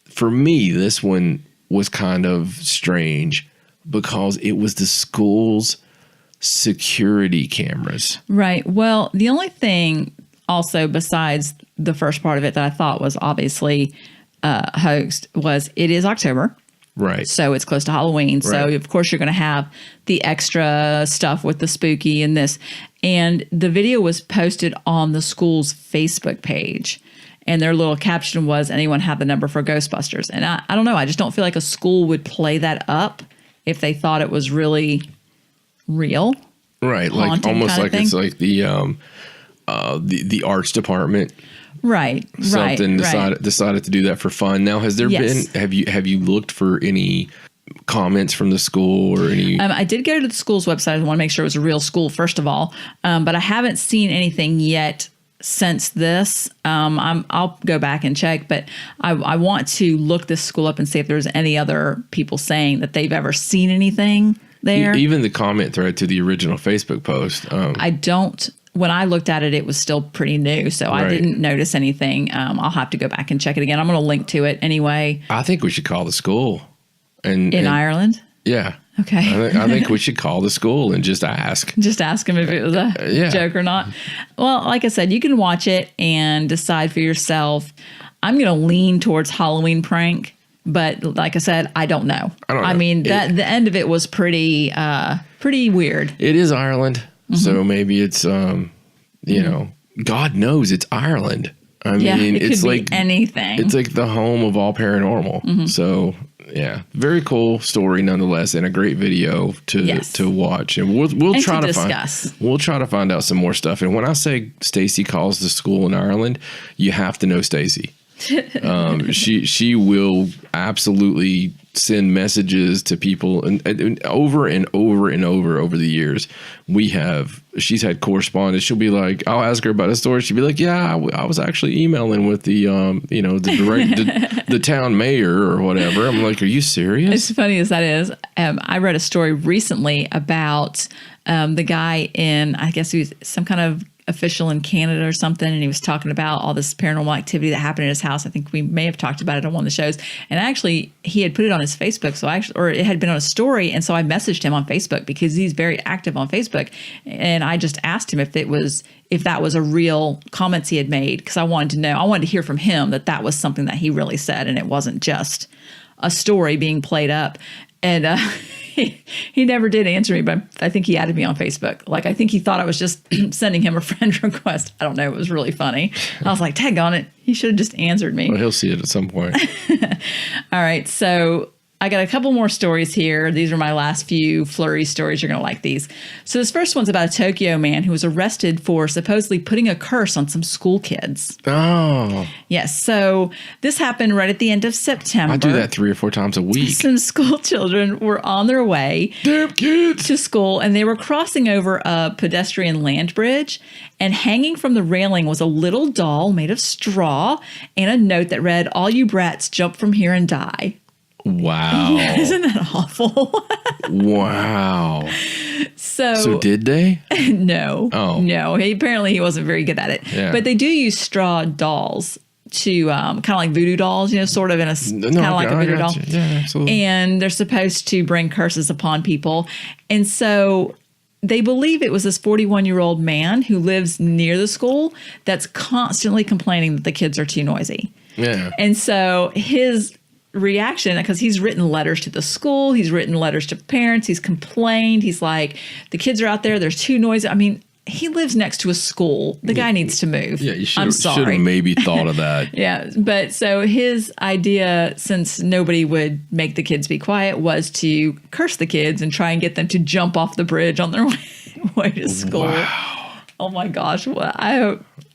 for me, this one was kind of strange because it was the school's security cameras. Right. Well, the only thing also, besides the first part of it that I thought was obviously hoaxed, was it is October. Right. So it's close to Halloween. Right. So, of course, you're going to have the extra stuff with the spooky and this. And the video was posted on the school's Facebook page. And their little caption was, anyone have the number for Ghostbusters? And I don't know. I just don't feel like a school would play that up if they thought it was really real. Right. Like almost like it's like the arts department. Right. Something decided to do that for fun. Now, has there been, have you looked for any comments from the school or any? I did go to the school's website. I want to make sure it was a real school, first of all. But I haven't seen anything yet since this. I'll go back and check, but I want to look this school up and see if there's any other people saying that they've ever seen anything there. Even the comment thread to the original Facebook post. When I looked at it, it was still pretty new, so I didn't notice anything. I'll have to go back and check it again. I'm going to link to it anyway. I think we should call the school. In Ireland? Yeah. Okay. I think we should call the school and just ask. Just ask them if it was a joke or not. Well, like I said, you can watch it and decide for yourself. I'm going to lean towards Halloween prank, but like I said, I don't know. I mean, the end of it was pretty weird. It is Ireland, so maybe it's you know, God knows it's Ireland. I mean, it's like anything. It's like the home of all paranormal. So. Yeah, very cool story nonetheless, and a great video to watch. And we'll try to find out some more stuff. And when I say Stacey calls the school in Ireland, you have to know Stacey. She will absolutely send messages to people, and over the years, she's had correspondence. She'll be like, I'll ask her about a story. She'll be like, yeah, I was actually emailing with the the town mayor or whatever. I'm like, are you serious? As funny as that is, I read a story recently about the guy in, I guess he was some kind of official in Canada or something, and he was talking about all this paranormal activity that happened in his house. I think we may have talked about it on one of the shows, and actually he had put it on his Facebook, or it had been on a story, and so I messaged him on Facebook because he's very active on Facebook, and I just asked him if that was a real comments he had made, because I wanted to hear from him that was something that he really said, and it wasn't just a story being played up. And he never did answer me, but I think he added me on Facebook. Like, I think he thought I was just sending him a friend request. I don't know. It was really funny. I was like, tag on it. He should have just answered me. Well, he'll see it at some point. All right. So I got a couple more stories here. These are my last few flurry stories. You're going to like these. So this first one's about a Tokyo man who was arrested for supposedly putting a curse on some school kids. Oh. Yes. So this happened right at the end of September. I do that 3 or 4 times a week. Some school children were on their way to school, and they were crossing over a pedestrian land bridge, and hanging from the railing was a little doll made of straw and a note that read, "All you brats, jump from here and die." Wow. Isn't that awful? Wow. So did they? No. Oh. No. Apparently he wasn't very good at it. Yeah. But they do use straw dolls to kind of like voodoo dolls, sort of in a kind of like a voodoo doll. Yeah, absolutely. And they're supposed to bring curses upon people. And so they believe it was this 41-year-old man who lives near the school that's constantly complaining that the kids are too noisy. Yeah. And so his reaction, because he's written letters to the school, he's written letters to parents, he's complained, he's like, the kids are out there, they're too noisy. I mean, he lives next to a school. The guy needs to move. Yeah, you should have maybe thought of that. Yeah, but so his idea, since nobody would make the kids be quiet, was to curse the kids and try and get them to jump off the bridge on their way to school. Wow. Oh my gosh. Well,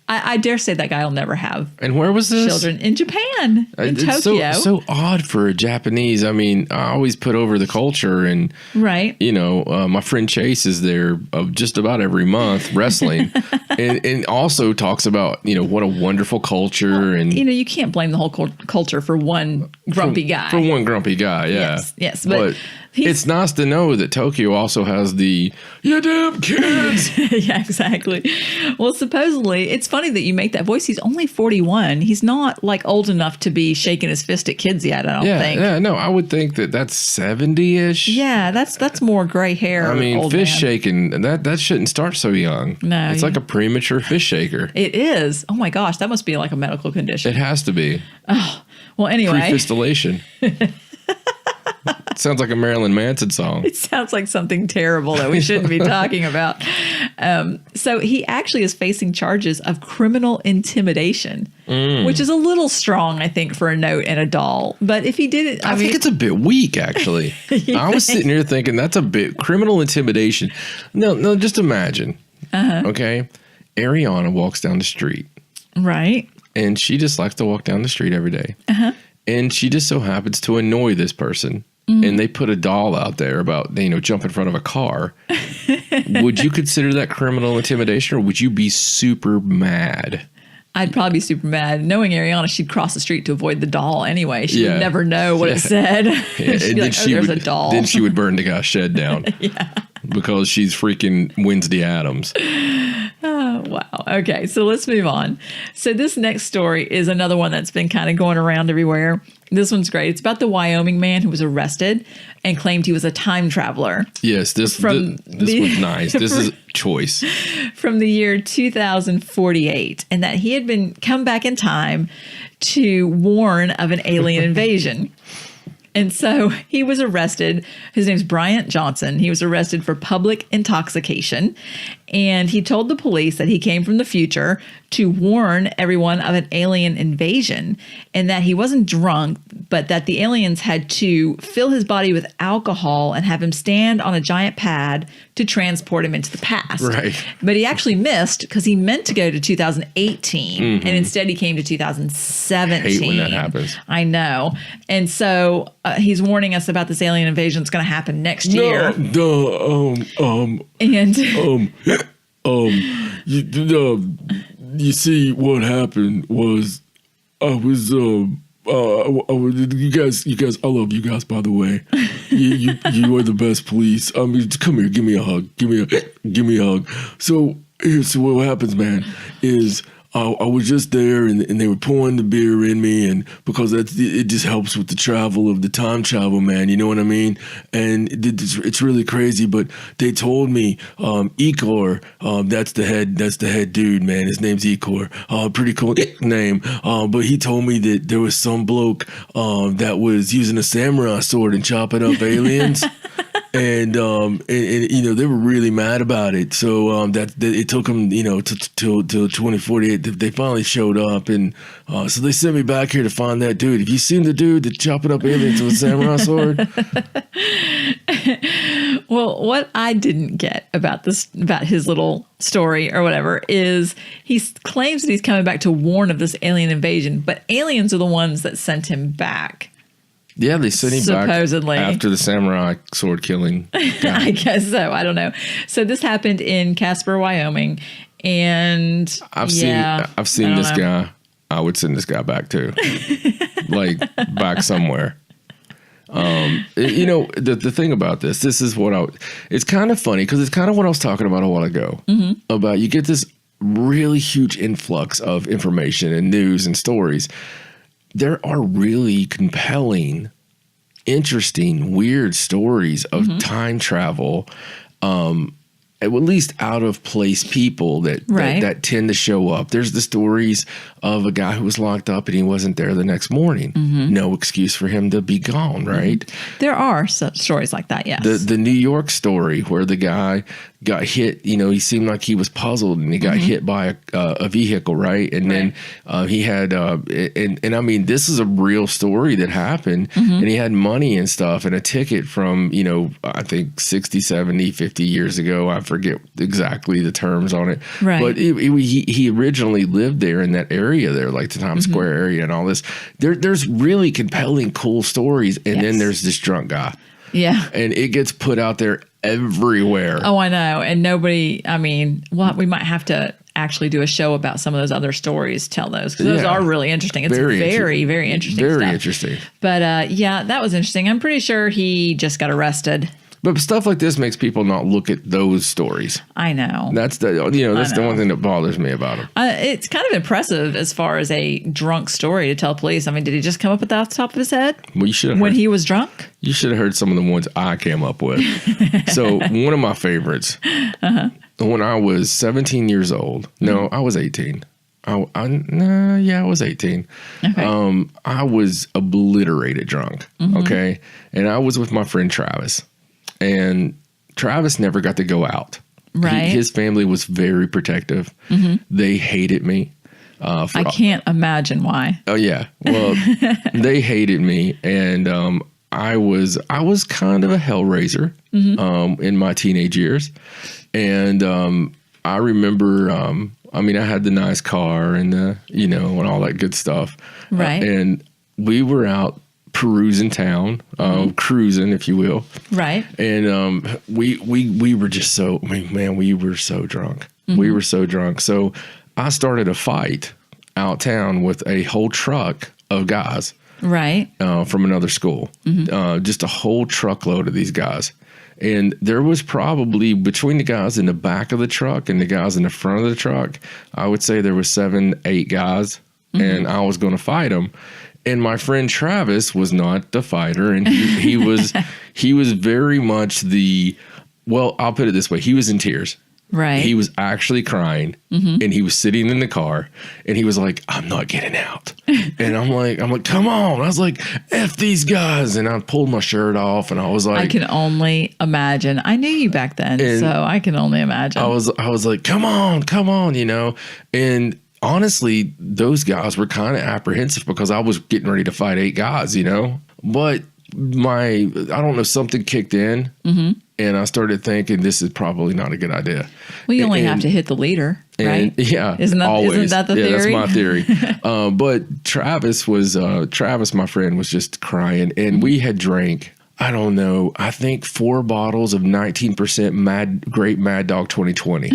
I dare say that guy will never have. And where was this? Children in Japan, in Tokyo. So odd for a Japanese. I mean, I always put over the culture, and right. My friend Chase is there just about every month wrestling, and also talks about what a wonderful culture, and you can't blame the whole culture for one grumpy guy. For one grumpy guy, yeah. Yes, but it's nice to know that Tokyo also has the "you damn kids." Yeah, exactly. Well, supposedly, it's funny that you make that voice. He's only 41. He's not like old enough to be shaking his fist at kids yet, I don't think. Yeah, no, I would think that's 70-ish. Yeah, that's more gray hair. I mean, fist shaking, that shouldn't start so young. No. It's like a premature fist shaker. It is. Oh my gosh, that must be like a medical condition. It has to be. Oh, well, anyway. Prefistulation. Sounds like a Marilyn Manson song. It sounds like something terrible that we shouldn't be talking about. So he actually is facing charges of criminal intimidation, which is a little strong, I think, for a note and a doll. But if he did it, I think it's a bit weak, actually. I was sitting here thinking that's a bit criminal intimidation. No, just imagine. Okay. Ariana walks down the street. Right. And she just likes to walk down the street every day. And she just so happens to annoy this person. And they put a doll out there about, jump in front of a car. Would you consider that criminal intimidation, or would you be super mad? I'd probably be super mad. Knowing Ariana, she'd cross the street to avoid the doll anyway. She would never know what it said. She'd be like, there's a doll. Then she would burn the guy's shed down. Because she's freaking Wednesday Addams. Oh, wow. Okay, so let's move on. So this next story is another one that's been kind of going around everywhere. This one's great. It's about the Wyoming man who was arrested and claimed he was a time traveler. Yes, this was nice. This is choice. From the year 2048, and that he had been come back in time to warn of an alien invasion. And so he was arrested. His name's Bryant Johnson. He was arrested for public intoxication. And he told the police that he came from the future to warn everyone of an alien invasion, and that he wasn't drunk, but that the aliens had to fill his body with alcohol and have him stand on a giant pad to transport him into the past. Right. But he actually missed because he meant to go to 2018, and instead he came to 2017. I hate when that happens. I know. And so he's warning us about this alien invasion that's going to happen next year. You see, what happened was I was you guys, I love you guys, by the way. You are the best police. I mean, come here, give me a hug. Give me a hug. So here's what happens, man, is I was just there, and they were pouring the beer in me, and because it just helps with the travel of the time travel, man. You know what I mean? And it's really crazy. But they told me Ecor, that's the head dude, man. His name's Ecor. Pretty cool name. But he told me that there was some bloke that was using a samurai sword and chopping up aliens. And they were really mad about it. So that it took them, till 2048. They finally showed up, and so they sent me back here to find that dude. Have you seen the dude that chopping up aliens with a samurai sword? Well, what I didn't get about his little story or whatever is he claims that he's coming back to warn of this alien invasion, but aliens are the ones that sent him back. Yeah, they sent him supposedly back after the samurai sword killing. I guess so. I don't know. So this happened in Casper, Wyoming, and I've seen this guy. I would send this guy back too, like back somewhere. The thing about this is what it's kind of funny because it's kind of what I was talking about a while ago about you get this really huge influx of information and news and stories. There are really compelling, interesting, weird stories of time travel, at least out of place people that tend to show up. There's the stories of a guy who was locked up and he wasn't there the next morning. No excuse for him to be gone, right? There are such stories like that, yes. The New York story where the guy got hit, he seemed like he was puzzled and he got hit by a vehicle, right? And then he had, and I mean, this is a real story that happened, and he had money and stuff and a ticket from, I think 60, 70, 50 years ago. I forget exactly the terms on it. Right. But he originally lived there in that area there, like the Times Square area and all this. There's really compelling, cool stories. And then there's this drunk guy. Yeah. And it gets put out there everywhere. Oh, I know. And nobody, we might have to actually do a show about some of those other stories, tell those, because those are really interesting. It's very, very interesting Very stuff. interesting. But that was interesting. I'm pretty sure he just got arrested. But stuff like this makes people not look at those stories. I know. That's the one thing that bothers me about them. It's kind of impressive as far as a drunk story to tell police. I mean, did he just come up with that off the top of his head? Well, you should have when he was drunk. You should have heard some of the ones I came up with. So one of my favorites. When I was 17 years old. No, I was 18. I was 18. Okay. I was obliterated drunk. Okay. And I was with my friend Travis, and Travis never got to go out. Right. His family was very protective. They hated me. I can't imagine why. Oh yeah. Well, they hated me, and I was kind of a hellraiser in my teenage years, and I remember. I mean, I had the nice car and and all that good stuff. Right. And we were out perusing town, cruising, if you will. Right. And we were just so, we were so drunk. We were so drunk. So I started a fight out town with a whole truck of guys. Right. From another school. Just a whole truckload of these guys. And there was probably, between the guys in the back of the truck and the guys in the front of the truck, I would say there was 7, 8 guys, and I was going to fight them. And my friend Travis was not the fighter, and he was very much I'll put it this way, he was in tears. Right. He was actually crying, and he was sitting in the car, and he was like, "I'm not getting out." And I'm like, "Come on!" I was like, "F these guys!" And I pulled my shirt off, and I was like, I can only imagine. I knew you back then, so I can only imagine. I was like, "Come on!" And honestly, those guys were kind of apprehensive because I was getting ready to fight 8 guys, But I don't know, something kicked in. And I started thinking, this is probably not a good idea. Well, you only have to hit the leader, right? Yeah, isn't that the theory? Yeah, that's my theory. But Travis, my friend, was just crying, and we had drank, I don't know, I think 4 bottles of 19% Great Mad Dog 2020.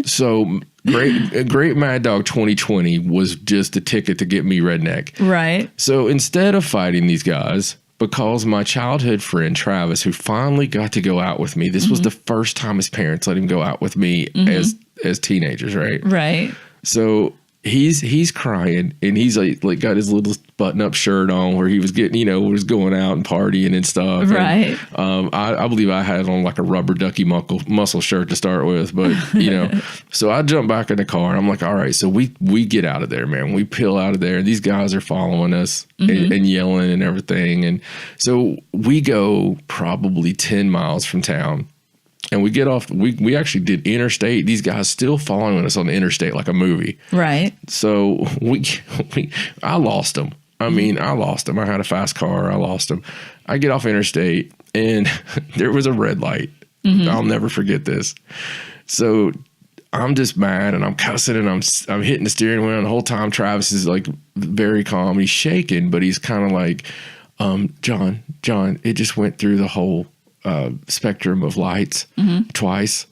So Great Mad Dog 2020 was just a ticket to get me redneck. Right. So instead of fighting these guys, because my childhood friend Travis, who finally got to go out with me, this was the first time his parents let him go out with me as teenagers, right? Right. So he's crying, and he's like got his little button-up shirt on where he was getting, was going out and partying and stuff. Right. And, I believe I had on like a rubber ducky muscle shirt to start with, but so I jump back in the car, and I'm like, all right, so we get out of there, man. We peel out of there. These guys are following us and yelling and everything. And so we go probably 10 miles from town. And we get off, we actually did interstate. These guys still following us on the interstate like a movie. Right. So I lost them. I mean, I lost them. I had a fast car. I lost them. I get off interstate, and there was a red light. I'll never forget this. So I'm just mad, and I'm cussing, and I'm hitting the steering wheel. And the whole time Travis is like very calm. He's shaking, but he's kind of like, John, it just went through the whole spectrum of lights twice.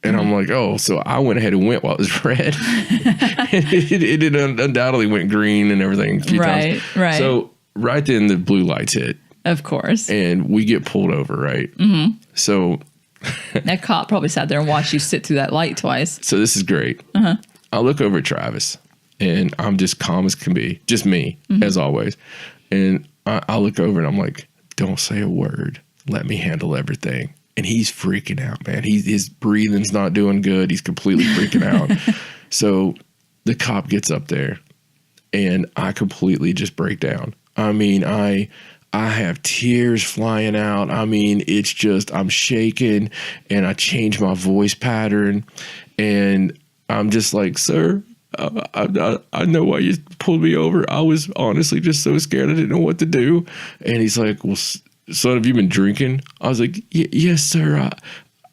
And I'm like, oh, so I went ahead and went while it was red. it undoubtedly went green and everything a few times. Right. So right then the blue lights hit. Of course. And we get pulled over, right? So that cop probably sat there and watched you sit through that light twice. So this is great. I look over at Travis, and I'm just calm as can be. Just me, as always. And I look over, and I'm like, don't say a word. Let me handle everything. And he's freaking out, man. His breathing's not doing good. He's completely freaking out. So the cop gets up there, and I completely just break down. I mean, I have tears flying out. I mean, it's just, I'm shaking, and I change my voice pattern, and I'm just like, sir, I know why you pulled me over. I was honestly just so scared I didn't know what to do. And he's like, well, son, have you been drinking? I was like, yes, sir.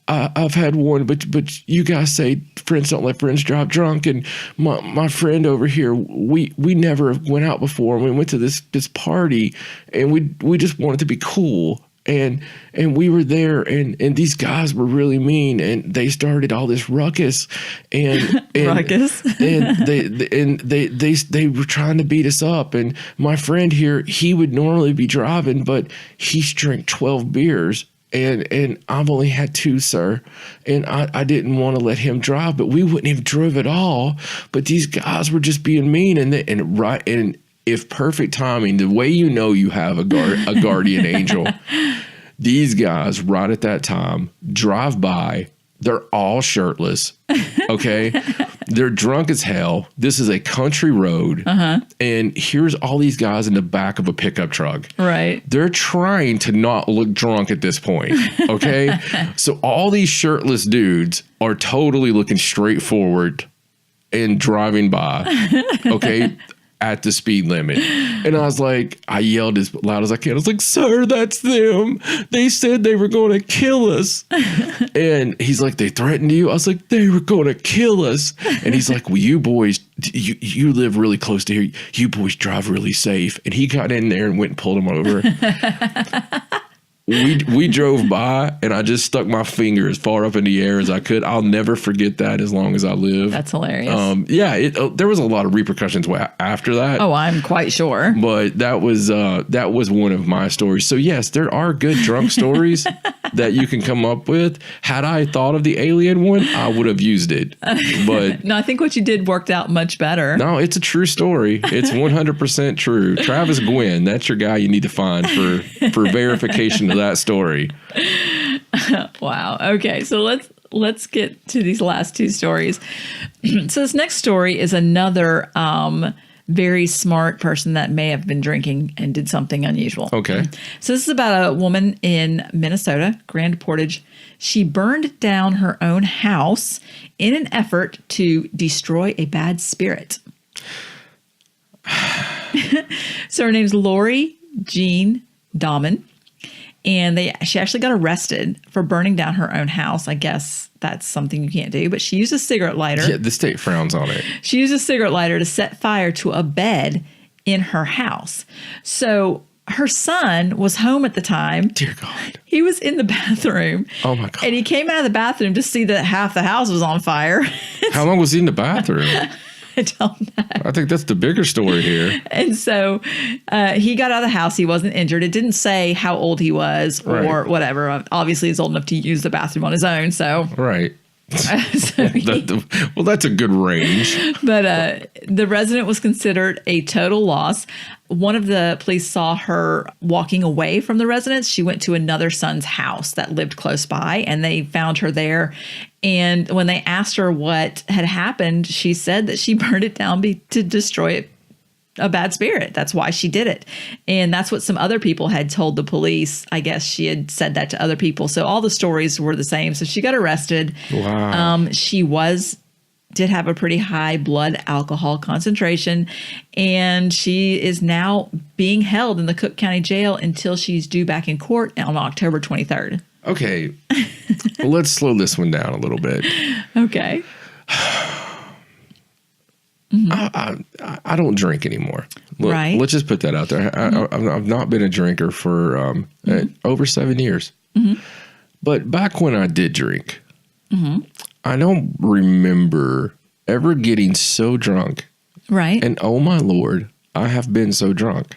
I've had one, but you guys say friends don't let friends drive drunk, and my friend over here, we never went out before, and we went to this party, and we just wanted to be cool, and we were there, and these guys were really mean, and they started all this ruckus, and ruckus, and they were trying to beat us up, and my friend here, he would normally be driving, but he's drank 12 beers. And I've only had 2, sir. And I didn't want to let him drive, but we wouldn't have drove at all. But these guys were just being mean. And if perfect timing, the way you have a guardian angel, these guys right at that time drive by, They're all shirtless. Okay. They're drunk as hell. This is a country road. And here's all these guys in the back of a pickup truck. Right. They're trying to not look drunk at this point. Okay. So all these shirtless dudes are totally looking straight forward and driving by. Okay. At the speed limit. And I was like, I yelled as loud as I can. I was like, sir, that's them. They said they were going to kill us. And he's like, they threatened you? I was like, they were going to kill us. And he's like, well, you boys, you live really close to here. You boys drive really safe. And he got in there and went and pulled him over. We drove by, and I just stuck my finger as far up in the air as I could. I'll never forget that as long as I live. That's hilarious. There was a lot of repercussions after that. Oh, I'm quite sure. But that was one of my stories. So yes, there are good drunk stories that you can come up with. Had I thought of the alien one, I would have used it. But no, I think what you did worked out much better. No, it's a true story. It's 100% true. Travis Gwynn, that's your guy you need to find for verification of that story. Wow. Okay, so let's get to these last two stories. So this next story is another very smart person that may have been drinking and did something unusual. Okay. So this is about a woman in Minnesota, Grand Portage. She burned down her own house in an effort to destroy a bad spirit. So her name's Lori Jean Dahman. And she actually got arrested for burning down her own house. I guess that's something you can't do. But she used a cigarette lighter. Yeah, the state frowns on it. She used a cigarette lighter to set fire to a bed in her house. So her son was home at the time. Dear God. He was in the bathroom. Oh, my God. And he came out of the bathroom to see that half the house was on fire. How long was he in the bathroom? I don't know. I think that's the bigger story here. And so he got out of the house. He wasn't injured. It didn't say how old he was or whatever. Obviously, he's old enough to use the bathroom on his own. So right. Well, that's a good range. But the resident was considered a total loss. One of the police saw her walking away from the residence. She went to another son's house that lived close by, and they found her there. And when they asked her what had happened, she said that she burned it down to destroy a bad spirit. That's why she did it. And that's what some other people had told the police. I guess she had said that to other people. So all the stories were the same. So she got arrested. Wow. She did have a pretty high blood alcohol concentration, and she is now being held in the Cook County Jail until she's due back in court on October 23rd. Okay. Well, let's slow this one down a little bit. Okay. I don't drink anymore. Look, right. Let's just put that out there. I've not been a drinker for over 7 years. But back when I did drink, I don't remember ever getting so drunk. Right. And oh my Lord, I have been so drunk.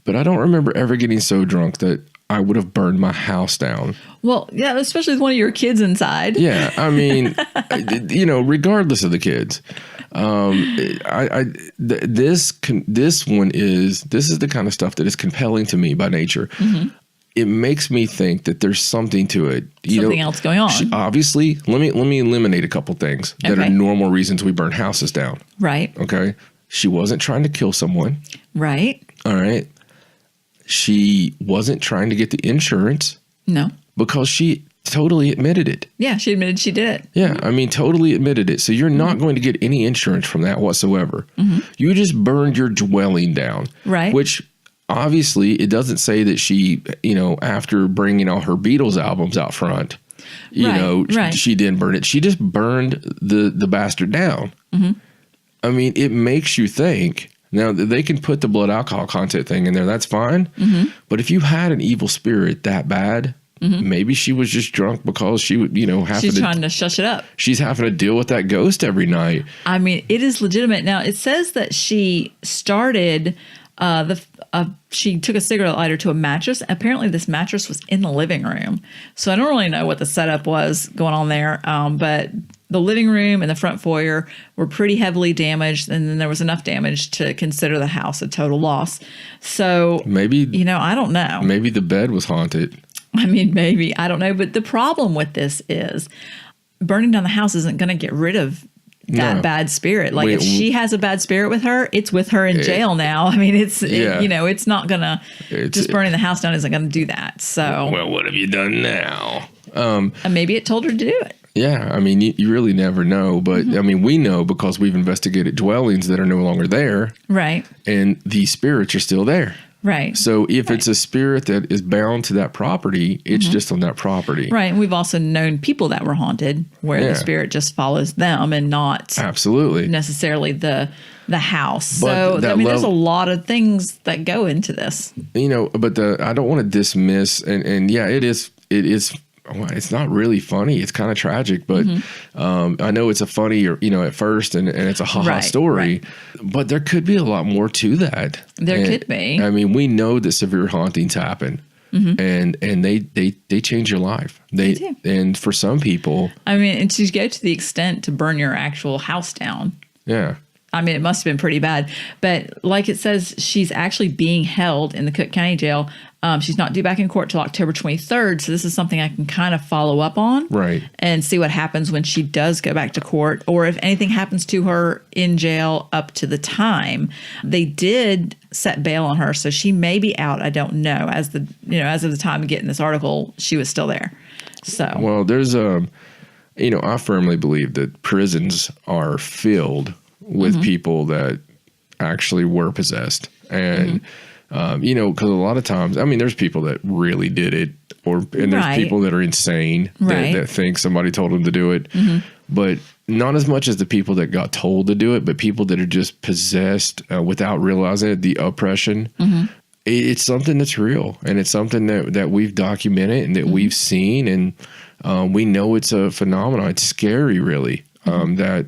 But I don't remember ever getting so drunk that I would have burned my house down. Well, yeah, especially with one of your kids inside. Yeah, I mean, regardless of the kids, this is the kind of stuff that is compelling to me by nature. It makes me think that there's something to it. Something else going on. Obviously, let me eliminate a couple things that are normal reasons we burn houses down. Right. Okay. She wasn't trying to kill someone. Right. All right. She wasn't trying to get the insurance. No. Because she totally admitted it. Yeah, she admitted she did it. Yeah, I mean, totally admitted it. So you're not going to get any insurance from that whatsoever. You just burned your dwelling down. Right. Which obviously it doesn't say that she, after bringing all her Beatles albums out front, she didn't burn it. She just burned the bastard down. I mean, it makes you think. Now, they can put the blood alcohol content thing in there. That's fine. But if you had an evil spirit that bad, maybe she was just drunk because she would, she's trying to shush it up. She's having to deal with that ghost every night. I mean, it is legitimate. Now, it says that she started she took a cigarette lighter to a mattress. Apparently, this mattress was in the living room. So I don't really know what the setup was going on there. But the living room and the front foyer were pretty heavily damaged. And then there was enough damage to consider the house a total loss. So maybe, I don't know. Maybe the bed was haunted. I mean, maybe. I don't know. But the problem with this is burning down the house isn't going to get rid of that bad spirit. Like if she has a bad spirit with her, it's with her in jail now. I mean, it's not gonna just burning the house down isn't gonna do that. So well, what have you done now? And maybe it told her to do it. Yeah, I mean, you really never know, but I mean, we know because we've investigated dwellings that are no longer there, right? And the spirits are still there. Right. So if it's a spirit that is bound to that property, it's just on that property. Right. And we've also known people that were haunted where the spirit just follows them and not necessarily the house. But so, I mean, there's a lot of things that go into this. But I don't want to dismiss, and yeah, it is. It's not really funny. It's kind of tragic, but I know it's a funny, at first, and it's a ha-ha story. Right. But there could be a lot more to that. There could be. I mean, we know that severe hauntings happen, and they change your life. They do. And for some people, I mean, and to go to the extent to burn your actual house down. Yeah. I mean, it must have been pretty bad. But like it says, she's actually being held in the Cook County Jail. She's not due back in court till October 23rd. So this is something I can kind of follow up on. Right. And see what happens when she does go back to court, or if anything happens to her in jail up to the time. They did set bail on her, so she may be out. I don't know. As of the time of getting this article, she was still there. So well, there's I firmly believe that prisons are filled with people that actually were possessed. And, because a lot of times, I mean, there's people that really did it, and there's people that are insane that think somebody told them to do it. But not as much as the people that got told to do it, but people that are just possessed without realizing it, the oppression. It's something that's real, and it's something that we've documented and that we've seen, and we know it's a phenomenon. It's scary, really, that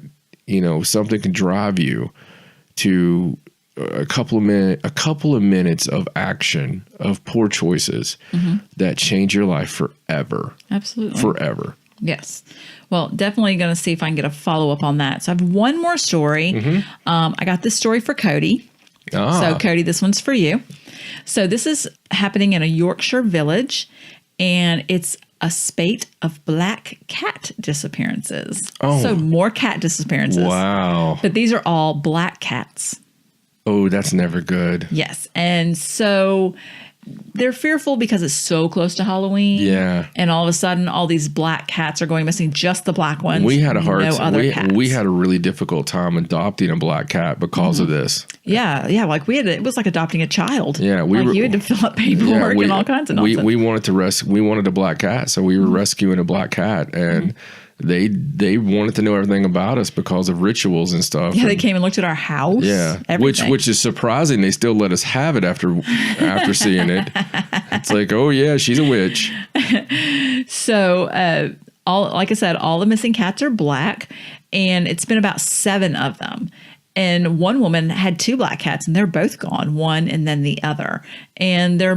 something can drive you to a couple of minutes of action, of poor choices that change your life forever. Absolutely. Forever. Yes. Well, definitely going to see if I can get a follow-up on that. So I have one more story. I got this story for Cody. So Cody, this one's for you. So this is happening in a Yorkshire village, and it's a spate of black cat disappearances. Oh. So more cat disappearances. Wow. But these are all black cats. Oh, that's never good. Yes. And so they're fearful because it's so close to Halloween. Yeah. And all of a sudden, all these black cats are going missing, just the black ones. We had we had a really difficult time adopting a black cat because of this. Yeah. Yeah. Like it was like adopting a child. Yeah. You had to fill out paperwork and all kinds of nonsense. We wanted a black cat. So we were rescuing a black cat, and they wanted to know everything about us because of rituals and stuff. Yeah, they came and looked at our house. Yeah, which is surprising. They still let us have it after seeing it. It's like, oh yeah, she's a witch. So, like I said, all the missing cats are black, and it's been about 7 of them. And one woman had 2 black cats, and they're both gone, one and then the other. And they're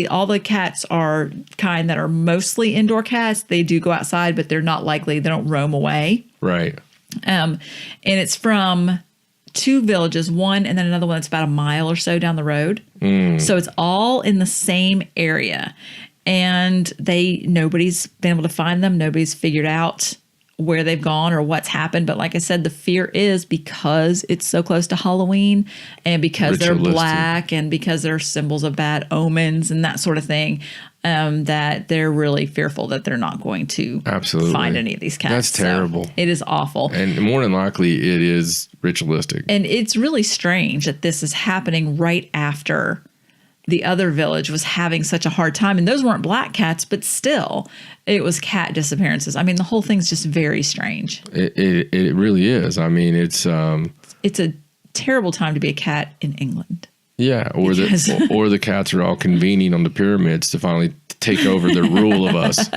all the cats are kind that are mostly indoor cats. They do go outside, but they don't roam away. Right. And it's from 2 villages, one and then another one that's about a mile or so down the road. So it's all in the same area. And nobody's been able to find them. Nobody's figured out where they've gone or what's happened. But like I said, the fear is because it's so close to Halloween, and because they're black, and because they're symbols of bad omens and that sort of thing, that they're really fearful that they're not going to find any of these cats. That's terrible. So it is awful. And more than likely it is ritualistic. And it's really strange that this is happening right after the other village was having such a hard time. And those weren't black cats, but still, it was cat disappearances. I mean, the whole thing's just very strange. It really is. I mean, it's a terrible time to be a cat in England. Yeah, or the cats are all convening on the pyramids to finally take over the rule of us.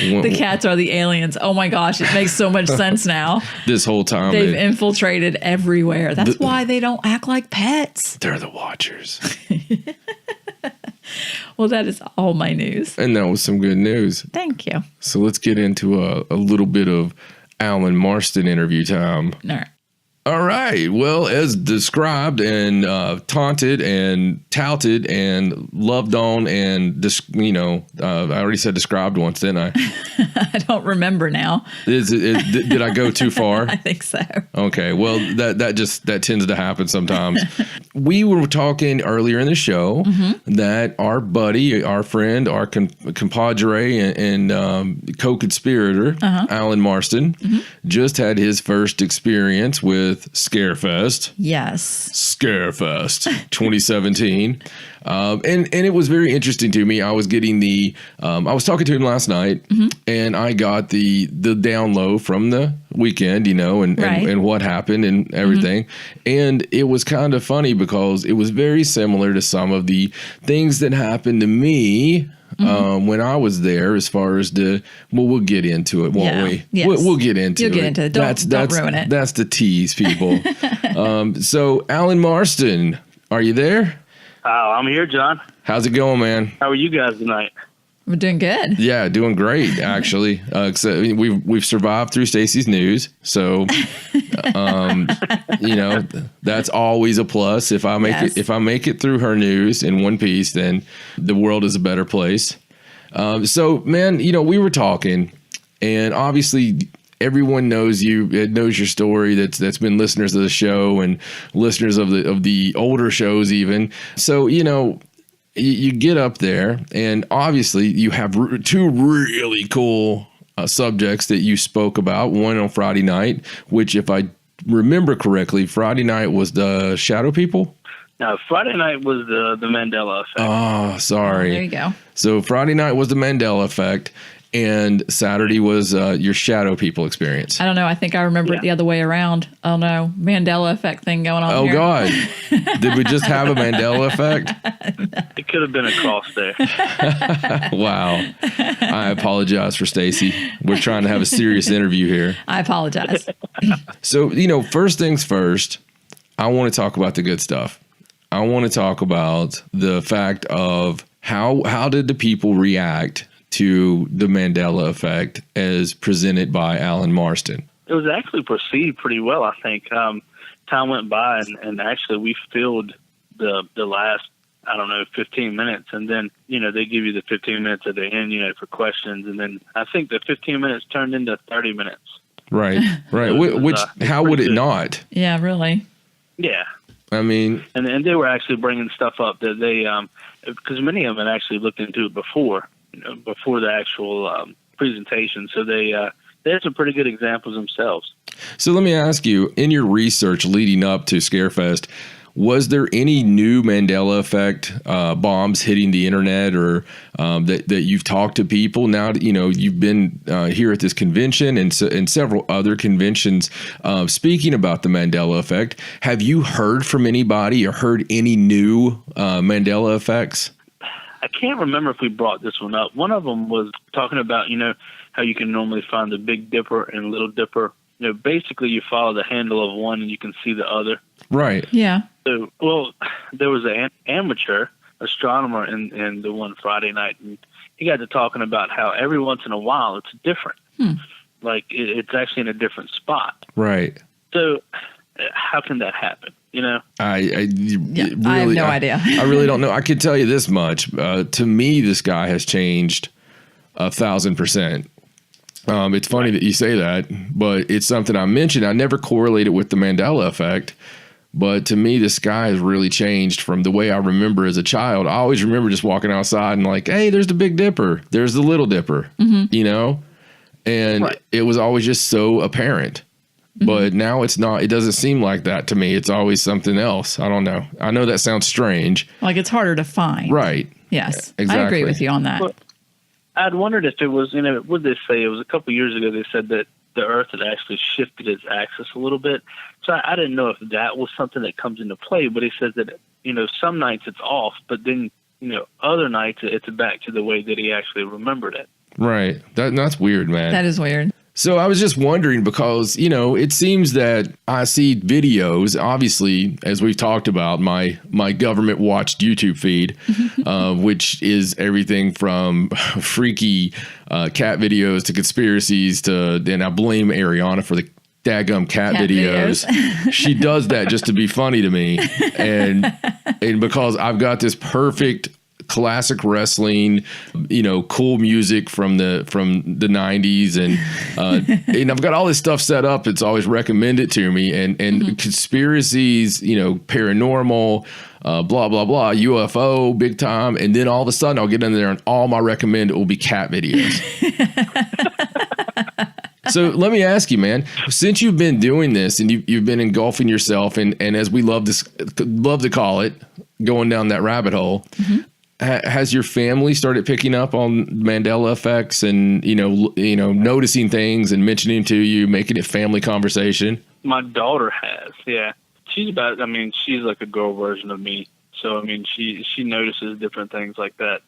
The cats are the aliens. Oh my gosh, it makes so much sense now. This whole time they've infiltrated everywhere. That's why they don't act like pets. They're the watchers. Well, that is all my news. And that was some good news. Thank you. So let's get into a little bit of Allen Marston interview time. All right. All right. Well, as described and taunted and touted and loved on and, I already said described once, didn't I? I don't remember now. Did I go too far? I think so. Okay. Well, that tends to happen sometimes. We were talking earlier in the show that our buddy, our friend, our compadre and co-conspirator, Allen Marston, just had his first experience with Scarefest. Yes. Scarefest 2017. And it was very interesting to me. I was getting I was talking to him last night and I got the down low from the weekend, and what happened and everything. And it was kind of funny because it was very similar to some of the things that happened to me when I was there, as far as we'll get into it, won't we? Yes. We'll get into it. You'll get into it. Don't ruin it. That's the tease, people. So, Allen Marston, are you there? I'm here, John. How's it going, man? How are you guys tonight? We're doing good. Yeah, doing great, actually. Except we've survived through Stacey's news, so that's always a plus. If I make it through her news in one piece, then the world is a better place. So, man, we were talking, and obviously everyone knows you, knows your story. That's been listeners of the show and listeners of the older shows, even. So, you get up there, and obviously you have two really cool subjects that you spoke about. One on Friday night, which, if I remember correctly, Friday night was the shadow people. No, Friday night was the Mandela effect. Oh, sorry. There you go. So Friday night was the Mandela effect, and Saturday was your shadow people experience. I don't know. I think I remember it the other way around. Oh, no. Mandela effect thing going on here. Oh, God. Did we just have a Mandela effect? It could have been a cross there. Wow. I apologize for Stacey. We're trying to have a serious interview here. I apologize. So, first things first, I want to talk about the good stuff. I want to talk about the fact of how did the people react to the Mandela effect as presented by Allen Marston? It was actually perceived pretty well, I think. Time went by, and actually we filled the last, 15 minutes. And then, they give you the 15 minutes at the end, for questions. And then I think the 15 minutes turned into 30 minutes. Right, right. So how would it not? Yeah, really. Yeah. I mean, and they were actually bringing stuff up that they, because many of them had actually looked into it before the actual presentation. So they had some pretty good examples themselves. So let me ask you, in your research leading up to Scarefest, was there any new Mandela effect bombs hitting the internet, or that you've talked to people now that you've been here at this convention and several other conventions speaking about the Mandela effect? Have you heard from anybody or heard any new Mandela effects? I can't remember if we brought this one up. One of them was talking about, how you can normally find the Big Dipper and Little Dipper. Basically you follow the handle of one and you can see the other. Right. Yeah. So, well, there was an amateur astronomer in the one Friday night, and he got to talking about how every once in a while it's different. Like it's actually in a different spot. Right. So how can that happen? I really, I have no idea. I really don't know. I can tell you this much. To me, this guy has changed 1,000%. It's funny that you say that, but it's something I mentioned. I never correlate it with the Mandela effect, but to me, this guy has really changed from the way I remember as a child. I always remember just walking outside and like, hey, there's the Big Dipper. There's the Little Dipper, and Right. It was always just so apparent. But now it's not. It doesn't seem like that to me. It's always something else. I don't know. I know that sounds strange. Like it's harder to find. Right. Yes. Exactly. I agree with you on that. Well, I'd wondered if it was, what did they say? It was a couple of years ago they said that the Earth had actually shifted its axis a little bit. So I didn't know if that was something that comes into play, but he says that, some nights it's off, but then, other nights it's back to the way that he actually remembered it. Right. That's weird, man. That is weird. So I was just wondering because, it seems that I see videos, obviously, as we've talked about, my government watched YouTube feed, which is everything from freaky cat videos to conspiracies and I blame Ariana for the daggum cat videos. She does that just to be funny to me. And because I've got this perfect classic wrestling, cool music from the 90s, and I've got all this stuff set up. It's always recommended to me, and conspiracies, paranormal, blah blah blah, UFO, big time, and then all of a sudden I'll get in there and all my recommended will be cat videos. So let me ask you, man, since you've been doing this and you've been engulfing yourself, and as we love to call it, going down that rabbit hole. Has your family started picking up on Mandela effects and, noticing things and mentioning to you, making it family conversation? My daughter has, yeah. She's like a girl version of me. So, she notices different things like that.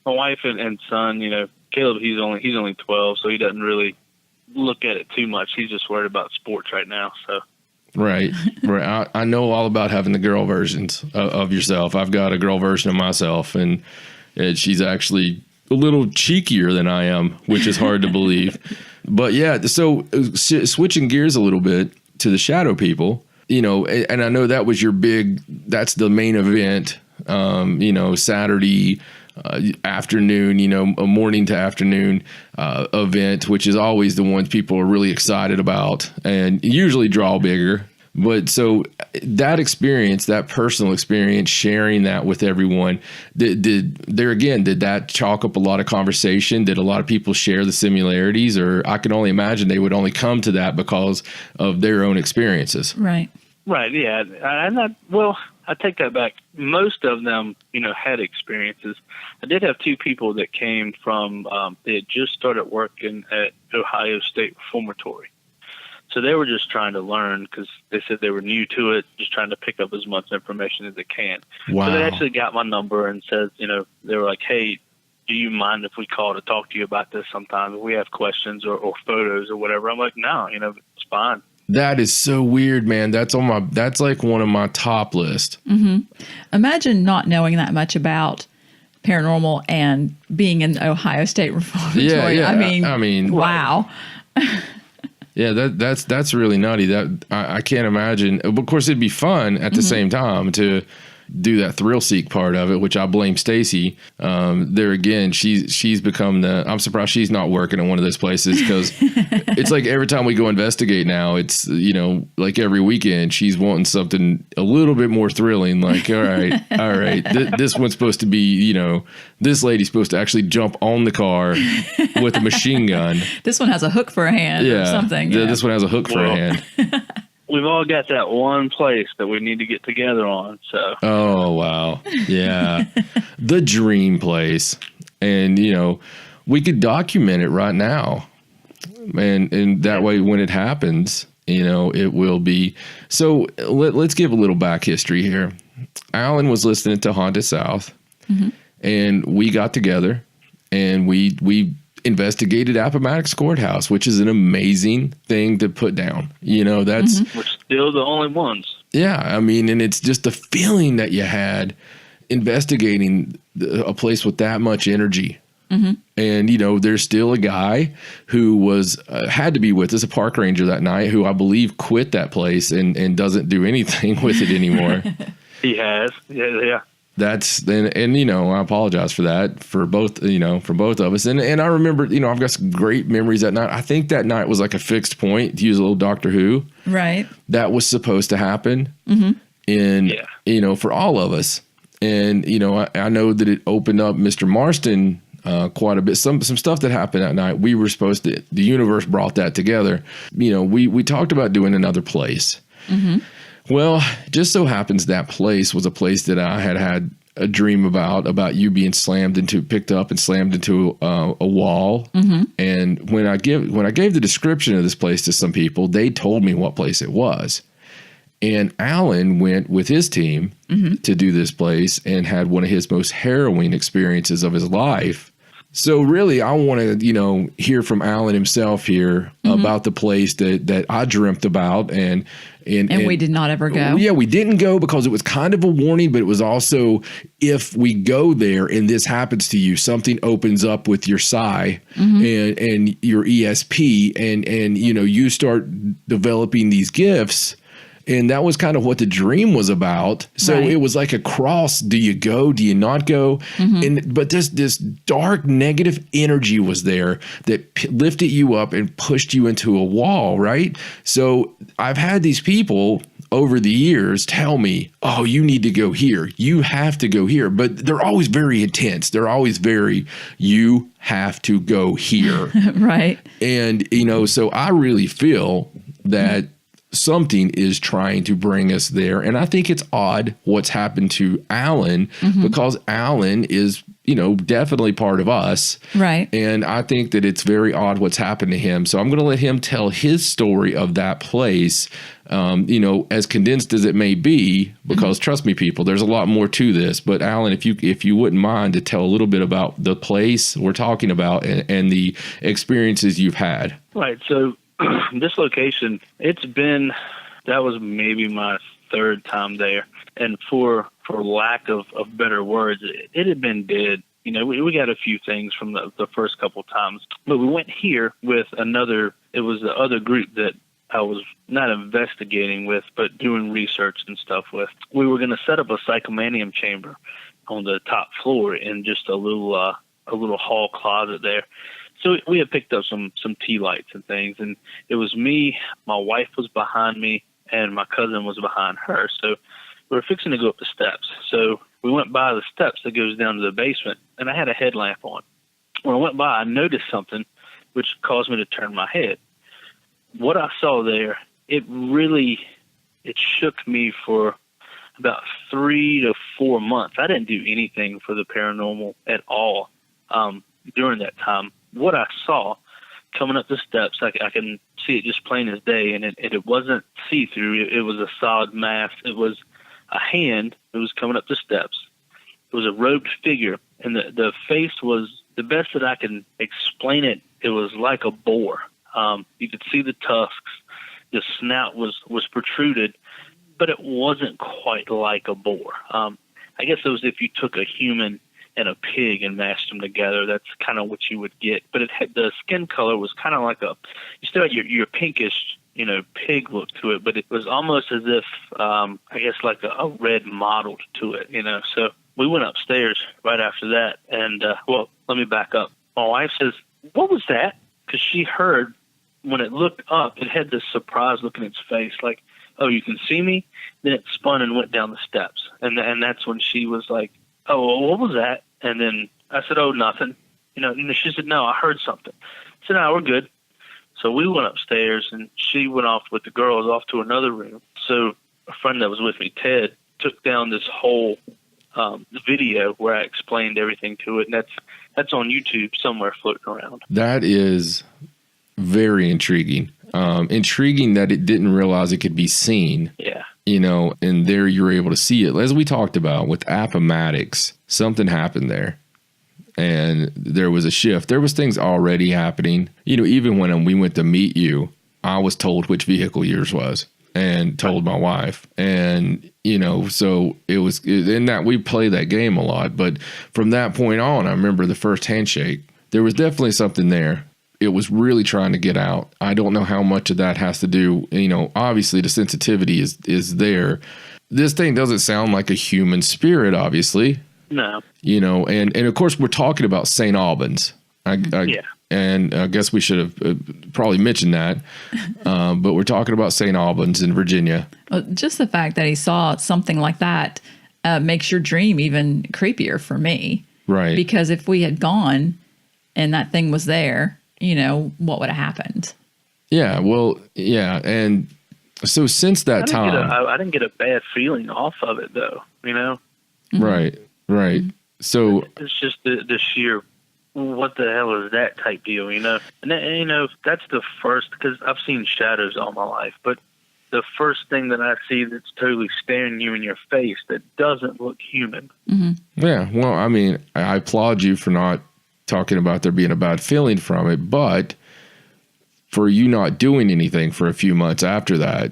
My wife and son, Caleb, he's only 12, so he doesn't really look at it too much. He's just worried about sports right now, so. Right. I know all about having the girl versions of yourself. I've got a girl version of myself, and she's actually a little cheekier than I am, which is hard to believe. But yeah, so switching gears a little bit to the shadow people, and I know that was that's the main event, Saturday afternoon, a morning to afternoon event, which is always the ones people are really excited about and usually draw bigger. But so that experience, that personal experience, sharing that with everyone, did that chalk up a lot of conversation? Did a lot of people share the similarities? Or I can only imagine they would only come to that because of their own experiences. Right. Right, yeah. I take that back. Most of them, had experiences. I did have two people that came from, they had just started working at Ohio State Reformatory. So they were just trying to learn because they said they were new to it, just trying to pick up as much information as they can. Wow. So they actually got my number and said, they were like, hey, do you mind if we call to talk to you about this sometime? If we have questions or photos or whatever. I'm like, no, it's fine. That is so weird, man. That's like one of my top list. Mm-hmm. Imagine not knowing that much about paranormal and being in Ohio State Reformatory. Yeah. I mean, wow. Yeah, that's really nutty. That I can't imagine. Of course, it'd be fun at the same time to do that thrill seek part of it, which I blame Stacey. There again, she's become I'm surprised she's not working at one of those places, because it's like every time we go investigate now, it's, like every weekend she's wanting something a little bit more thrilling. Like, all right, this one's supposed to be, this lady's supposed to actually jump on the car with a machine gun. This one has a hook for a hand or something. Yeah. This one has a hook for a hand. We've all got that one place that we need to get together on. So. Oh, wow. Yeah. The dream place. And, we could document it right now. And that way, when it happens, it will be. So let's give a little back history here. Allen was listening to Haunted South, and we got together and we investigated Appomattox Courthouse, which is an amazing thing to put down. That's we're still the only ones. Yeah, and it's just the feeling that you had investigating a place with that much energy. And there's still a guy who was had to be with us, a park ranger that night, who I believe quit that place and doesn't do anything with it anymore. He has, yeah. That's and I apologize for that for both of us. And I remember, I've got some great memories that night. I think that night was like a fixed point, to use a little Doctor Who. Right. That was supposed to happen. For all of us. And, I know that it opened up Mr. Marston quite a bit. Some stuff that happened that night, we were supposed to, the universe brought that together. We talked about doing another place. Well, just so happens that place was a place that I had a dream about you being picked up and slammed into a wall. And when I gave the description of this place to some people, they told me what place it was. And Allen went with his team to do this place and had one of his most harrowing experiences of his life. So really, I want to, hear from Allen himself here about the place that I dreamt about, and we did not ever go. Yeah, we didn't go because it was kind of a warning, but it was also, if we go there and this happens to you, something opens up with your psi and your ESP, and you start developing these gifts. And that was kind of what the dream was about. So it was like a cross. Do you go? Do you not go? But this dark negative energy was there that lifted you up and pushed you into a wall, right? So I've had these people over the years tell me, oh, you need to go here. You have to go here. But they're always very intense. They're always very, you have to go here. Right. And, so I really feel that something is trying to bring us there. And I think it's odd what's happened to Allen because Allen is, definitely part of us. Right. And I think that it's very odd what's happened to him. So I'm going to let him tell his story of that place, as condensed as it may be, because trust me, people, there's a lot more to this. But Allen, if you wouldn't mind to tell a little bit about the place we're talking about and the experiences you've had. Right. So this location, that was maybe my third time there. And for lack of better words, it had been dead. We got a few things from the first couple times, but we went here with it was the other group that I was not investigating with, but doing research and stuff with. We were going to set up a psychomanium chamber on the top floor in just a little hall closet there. So we had picked up some tea lights and things, and it was me, my wife was behind me, and my cousin was behind her. So we were fixing to go up the steps. So we went by the steps that goes down to the basement, and I had a headlamp on. When I went by, I noticed something which caused me to turn my head. What I saw there, it shook me for about 3 to 4 months. I didn't do anything for the paranormal at all during that time. What I saw coming up the steps, I can see it just plain as day, and it wasn't see-through. It was a solid mass. It was a hand that was coming up the steps. It was a robed figure, and the face was, the best that I can explain it, it was like a boar. You could see the tusks. The snout was protruded, but it wasn't quite like a boar. I guess it was if you took a human and a pig and mashed them together. That's kind of what you would get. But the skin color was kind of like you still had your pinkish, pig look to it, but it was almost as if, I guess like a red mottled to it, So we went upstairs right after that. And, let me back up. My wife says, "What was that?" Because she heard when it looked up, it had this surprise look in its face, like, "Oh, you can see me?" Then it spun and went down the steps. And that's when she was like, "Oh, well, what was that?" And then I said, "Oh, nothing." She said, "No, I heard something." I said, "No, we're good." So we went upstairs, and she went off with the girls off to another room. So a friend that was with me, Ted, took down this whole video where I explained everything to it, and that's on YouTube somewhere floating around. That is very intriguing. Intriguing that it didn't realize it could be seen. Yeah. And there you were able to see it. As we talked about with Appomattox, something happened there. And there was a shift. There was things already happening. Even when we went to meet you, I was told which vehicle yours was and told my wife. And, so it was in that we play that game a lot. But from that point on, I remember the first handshake. There was definitely something there. It was really trying to get out. I don't know how much of that has to do, obviously the sensitivity is there. This thing doesn't sound like a human spirit, obviously. No. And of course we're talking about St. Albans. Yeah. And I guess we should have probably mentioned that. But we're talking about St. Albans in Virginia. Just the fact that he saw something like that makes your dream even creepier for me. Right. Because if we had gone and that thing was there, what would have happened? Yeah. Well, yeah. And so since that time, I didn't get a bad feeling off of it though, Mm-hmm. Right. Mm-hmm. So it's just the sheer, what the hell is that type deal, And that's the first, because I've seen shadows all my life, but the first thing that I see that's totally staring you in your face that doesn't look human. Mm-hmm. Yeah. Well, I applaud you for not talking about there being a bad feeling from it, but for you not doing anything for a few months after that,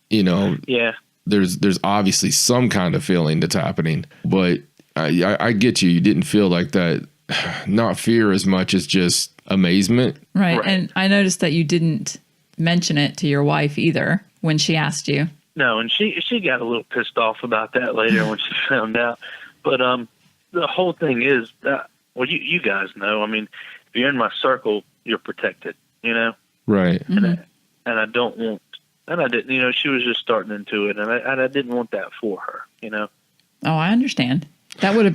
you know, Yeah. there's obviously some kind of feeling that's happening. But I get you. You didn't feel like that, not fear as much as just amazement. Right. And I noticed that you didn't mention it to your wife either when she asked you. No, and she got a little pissed off about that later when she found out. But the whole thing is that, well, you guys know. I mean, if you're in my circle, you're protected, you know? Right. And I don't want, and I didn't, you know, she was just starting into it, and I didn't want that for her, you know? Oh, I understand. That would have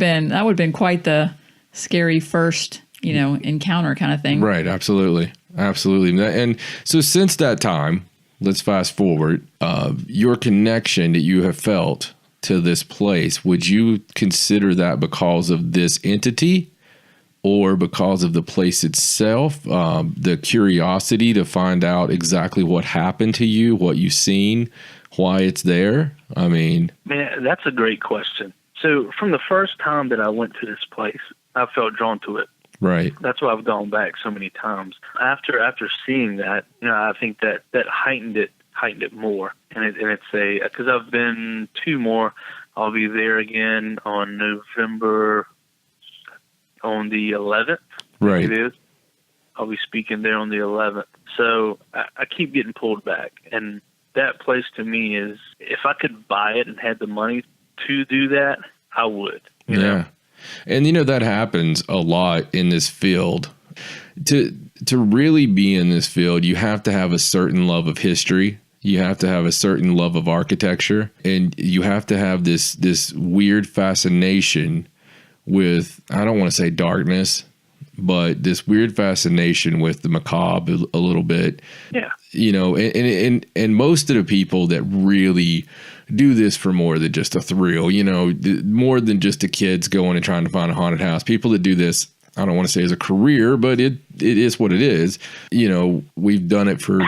been quite the scary first, you know, encounter kind of thing. Right. Absolutely. Absolutely. And so since that time, let's fast forward, your connection that you have felt to this place, would you consider that because of this entity or because of the place itself, the curiosity to find out exactly what happened to you, what you've seen, why it's there? I mean, Man, that's a great question. So from the first time that I went to this place, I felt drawn to it. right. That's why I've gone back so many times. After seeing that, you know, I think that heightened it more. And it's because I've been 2 more. I'll be there again on November on the 11th. Right. It is. I'll be speaking there on the 11th. So I keep getting pulled back. And that place to me is, if I could buy it and had the money to do that, I would. You know? And you know, that happens a lot in this field. To really be in this field, you have to have a certain love of history. You have to have a certain love of architecture, and you have to have this weird fascination with, I don't want to say darkness, but this weird fascination with the macabre a little bit. Yeah. You know, and most of the people that really do this for more than just a thrill, you know, more than just the kids going and trying to find a haunted house, people that do this, I don't want to say as a career, but it is what it is. You know, we've done it for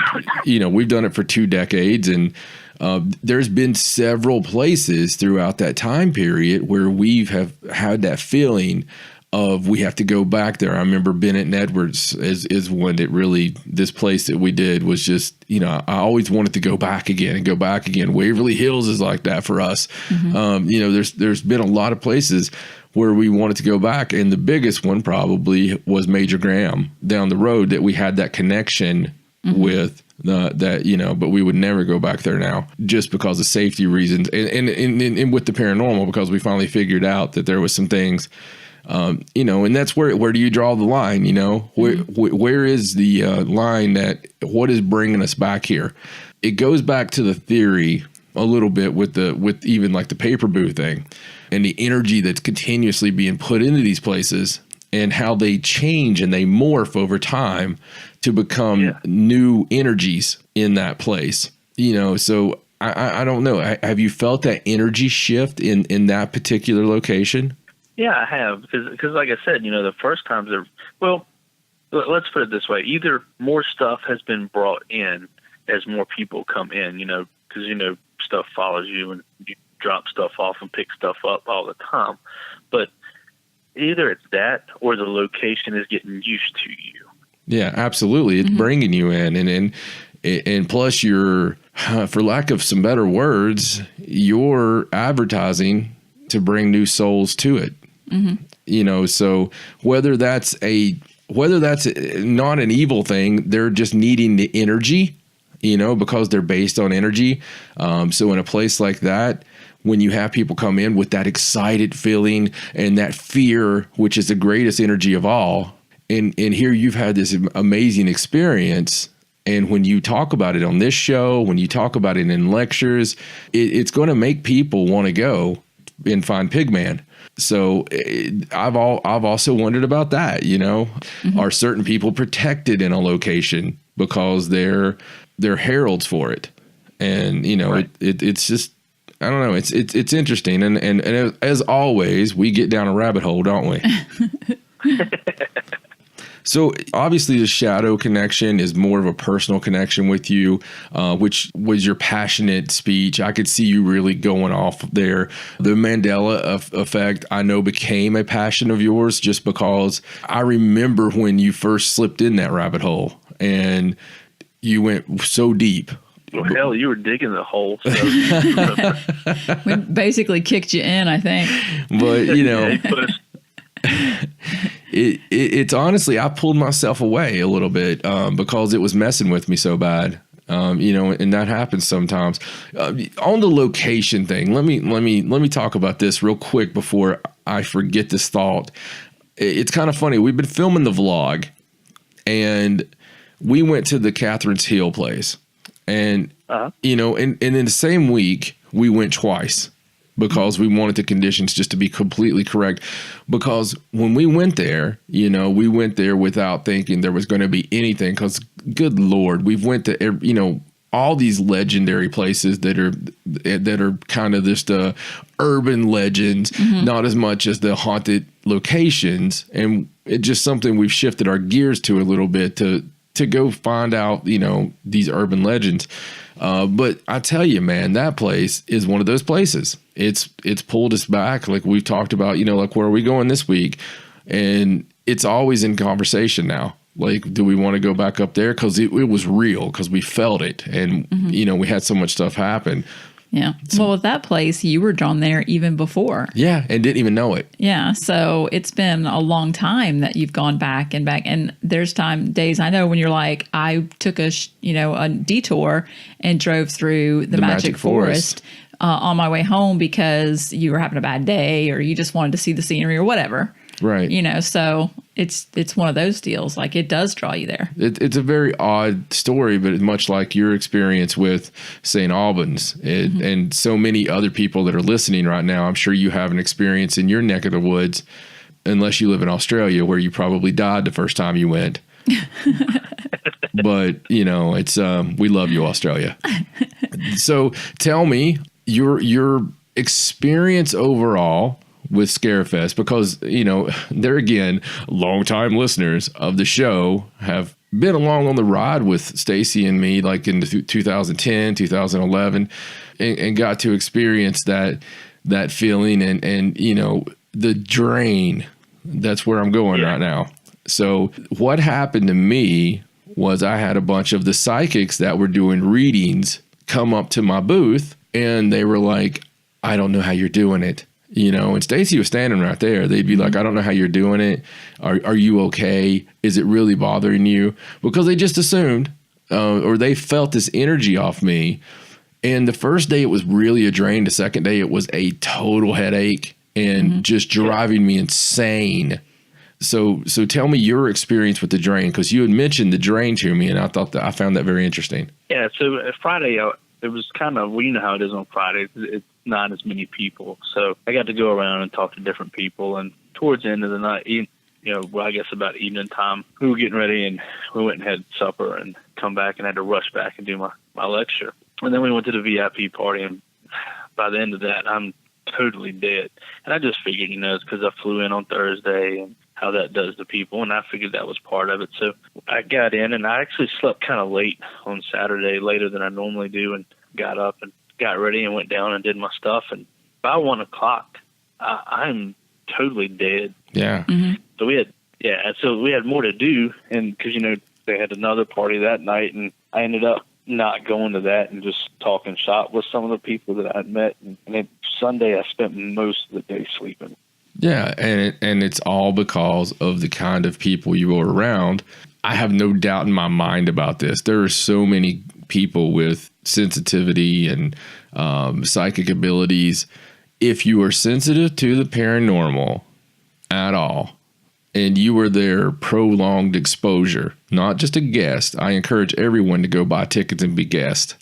2 decades, and there's been several places throughout that time period where have had that feeling of we have to go back there. I remember Bennett and Edwards is one that really, this place that we did was just, you know, I always wanted to go back again and go back again. Waverly Hills is like that for us. Mm-hmm. You know, there's been a lot of places where we wanted to go back, and the biggest one probably was Major Graham down the road, that we had that connection with that, you know, but we would never go back there now just because of safety reasons, and with the paranormal, because we finally figured out that there was some things, you know, and that's where do you draw the line, you know, where is the line that what is bringing us back here? It goes back to the theory a little bit with even like the paper booth thing and the energy that's continuously being put into these places and how they change and they morph over time to become new energies in that place. You know, so I don't know. Have you felt that energy shift in that particular location? Yeah, I have. Because like I said, you know, the first times let's put it this way. Either more stuff has been brought in as more people come in, you know, because, you know, stuff follows you and you drop stuff off and pick stuff up all the time. But either it's that or the location is getting used to you. Yeah, absolutely. It's bringing you in. And plus you're, for lack of some better words, you're advertising to bring new souls to it. You know, so whether that's not an evil thing, they're just needing the energy, you know, because they're based on energy. So in a place like that, when you have people come in with that excited feeling and that fear, which is the greatest energy of all, and here you've had this amazing experience. And when you talk about it on this show, when you talk about it in lectures, it's going to make people want to go and find Pigman. So I've also wondered about that, you know, are certain people protected in a location because they're heralds for it? And, you know, right. it's just, I don't know. It's interesting. And as always, we get down a rabbit hole, don't we? So obviously the shadow connection is more of a personal connection with you, which was your passionate speech. I could see you really going off there. The Mandela effect, I know, became a passion of yours just because I remember when you first slipped in that rabbit hole and you went so deep. Well, hell, you were digging the hole. So. We basically kicked you in, I think. But, it's honestly, I pulled myself away a little bit because it was messing with me so bad. And that happens sometimes. On the location thing, let me talk about this real quick before I forget this thought. It's kind of funny. We've been filming the vlog, and we went to the Catherine's Hill place. And, and in the same week, we went twice because we wanted the conditions just to be completely correct. Because when we went there, we went there without thinking there was going to be anything. Because, good Lord, we've went to, all these legendary places that are kind of just urban legends, not as much as the haunted locations. And it's just something we've shifted our gears to a little bit to go find out, these urban legends. But I tell you, man, that place is one of those places. It's pulled us back. Like we've talked about, like, where are we going this week? And it's always in conversation now. Like, do we want to go back up there? Because it was real, because we felt it. And, we had so much stuff happen. Yeah. Well, with that place, you were drawn there even before. Yeah. And didn't even know it. Yeah. So it's been a long time that you've gone back and back. And there's days I know when you're like, I took a detour and drove through the Magic Forest on my way home because you were having a bad day or you just wanted to see the scenery or whatever. Right. So it's one of those deals. Like, it does draw you there. It's a very odd story, but much like your experience with St. Albans and so many other people that are listening right now, I'm sure you have an experience in your neck of the woods, unless you live in Australia, where you probably died the first time you went. But, it's we love you, Australia. So tell me your experience overall with Scarefest, because, there again, longtime listeners of the show have been along on the ride with Stacey and me, like in 2010, 2011, and got to experience that feeling and the drain. That's where I'm going right now. So what happened to me was I had a bunch of the psychics that were doing readings come up to my booth, and they were like, I don't know how you're doing it. And Stacey was standing right there. They'd be like, I don't know how you're doing it. Are you okay? Is it really bothering you? Because they just assumed, or they felt this energy off me. And the first day it was really a drain. The second day it was a total headache and just driving me insane. So tell me your experience with the drain, because you had mentioned the drain to me, and I found that very interesting. Yeah. So Friday, it was kind of, you know how it is on Friday. It's not as many people. So I got to go around and talk to different people. And towards the end of the night, I guess about evening time, we were getting ready and we went and had supper and come back and had to rush back and do my lecture. And then we went to the VIP party. And by the end of that, I'm totally dead. And I just figured, it's because I flew in on Thursday and how that does to people. And I figured that was part of it. So I got in, and I actually slept kind of late on Saturday, later than I normally do, and got up and got ready and went down and did my stuff. And by 1 o'clock, I'm totally dead. Yeah. So we had more to do. And cause they had another party that night, and I ended up not going to that and just talking shop with some of the people that I'd met. And then Sunday, I spent most of the day sleeping. Yeah. And it's all because of the kind of people you were around. I have no doubt in my mind about this. There are so many people with sensitivity and psychic abilities. If you are sensitive to the paranormal at all, and you were there prolonged exposure, not just a guest, I encourage everyone to go buy tickets and be guest.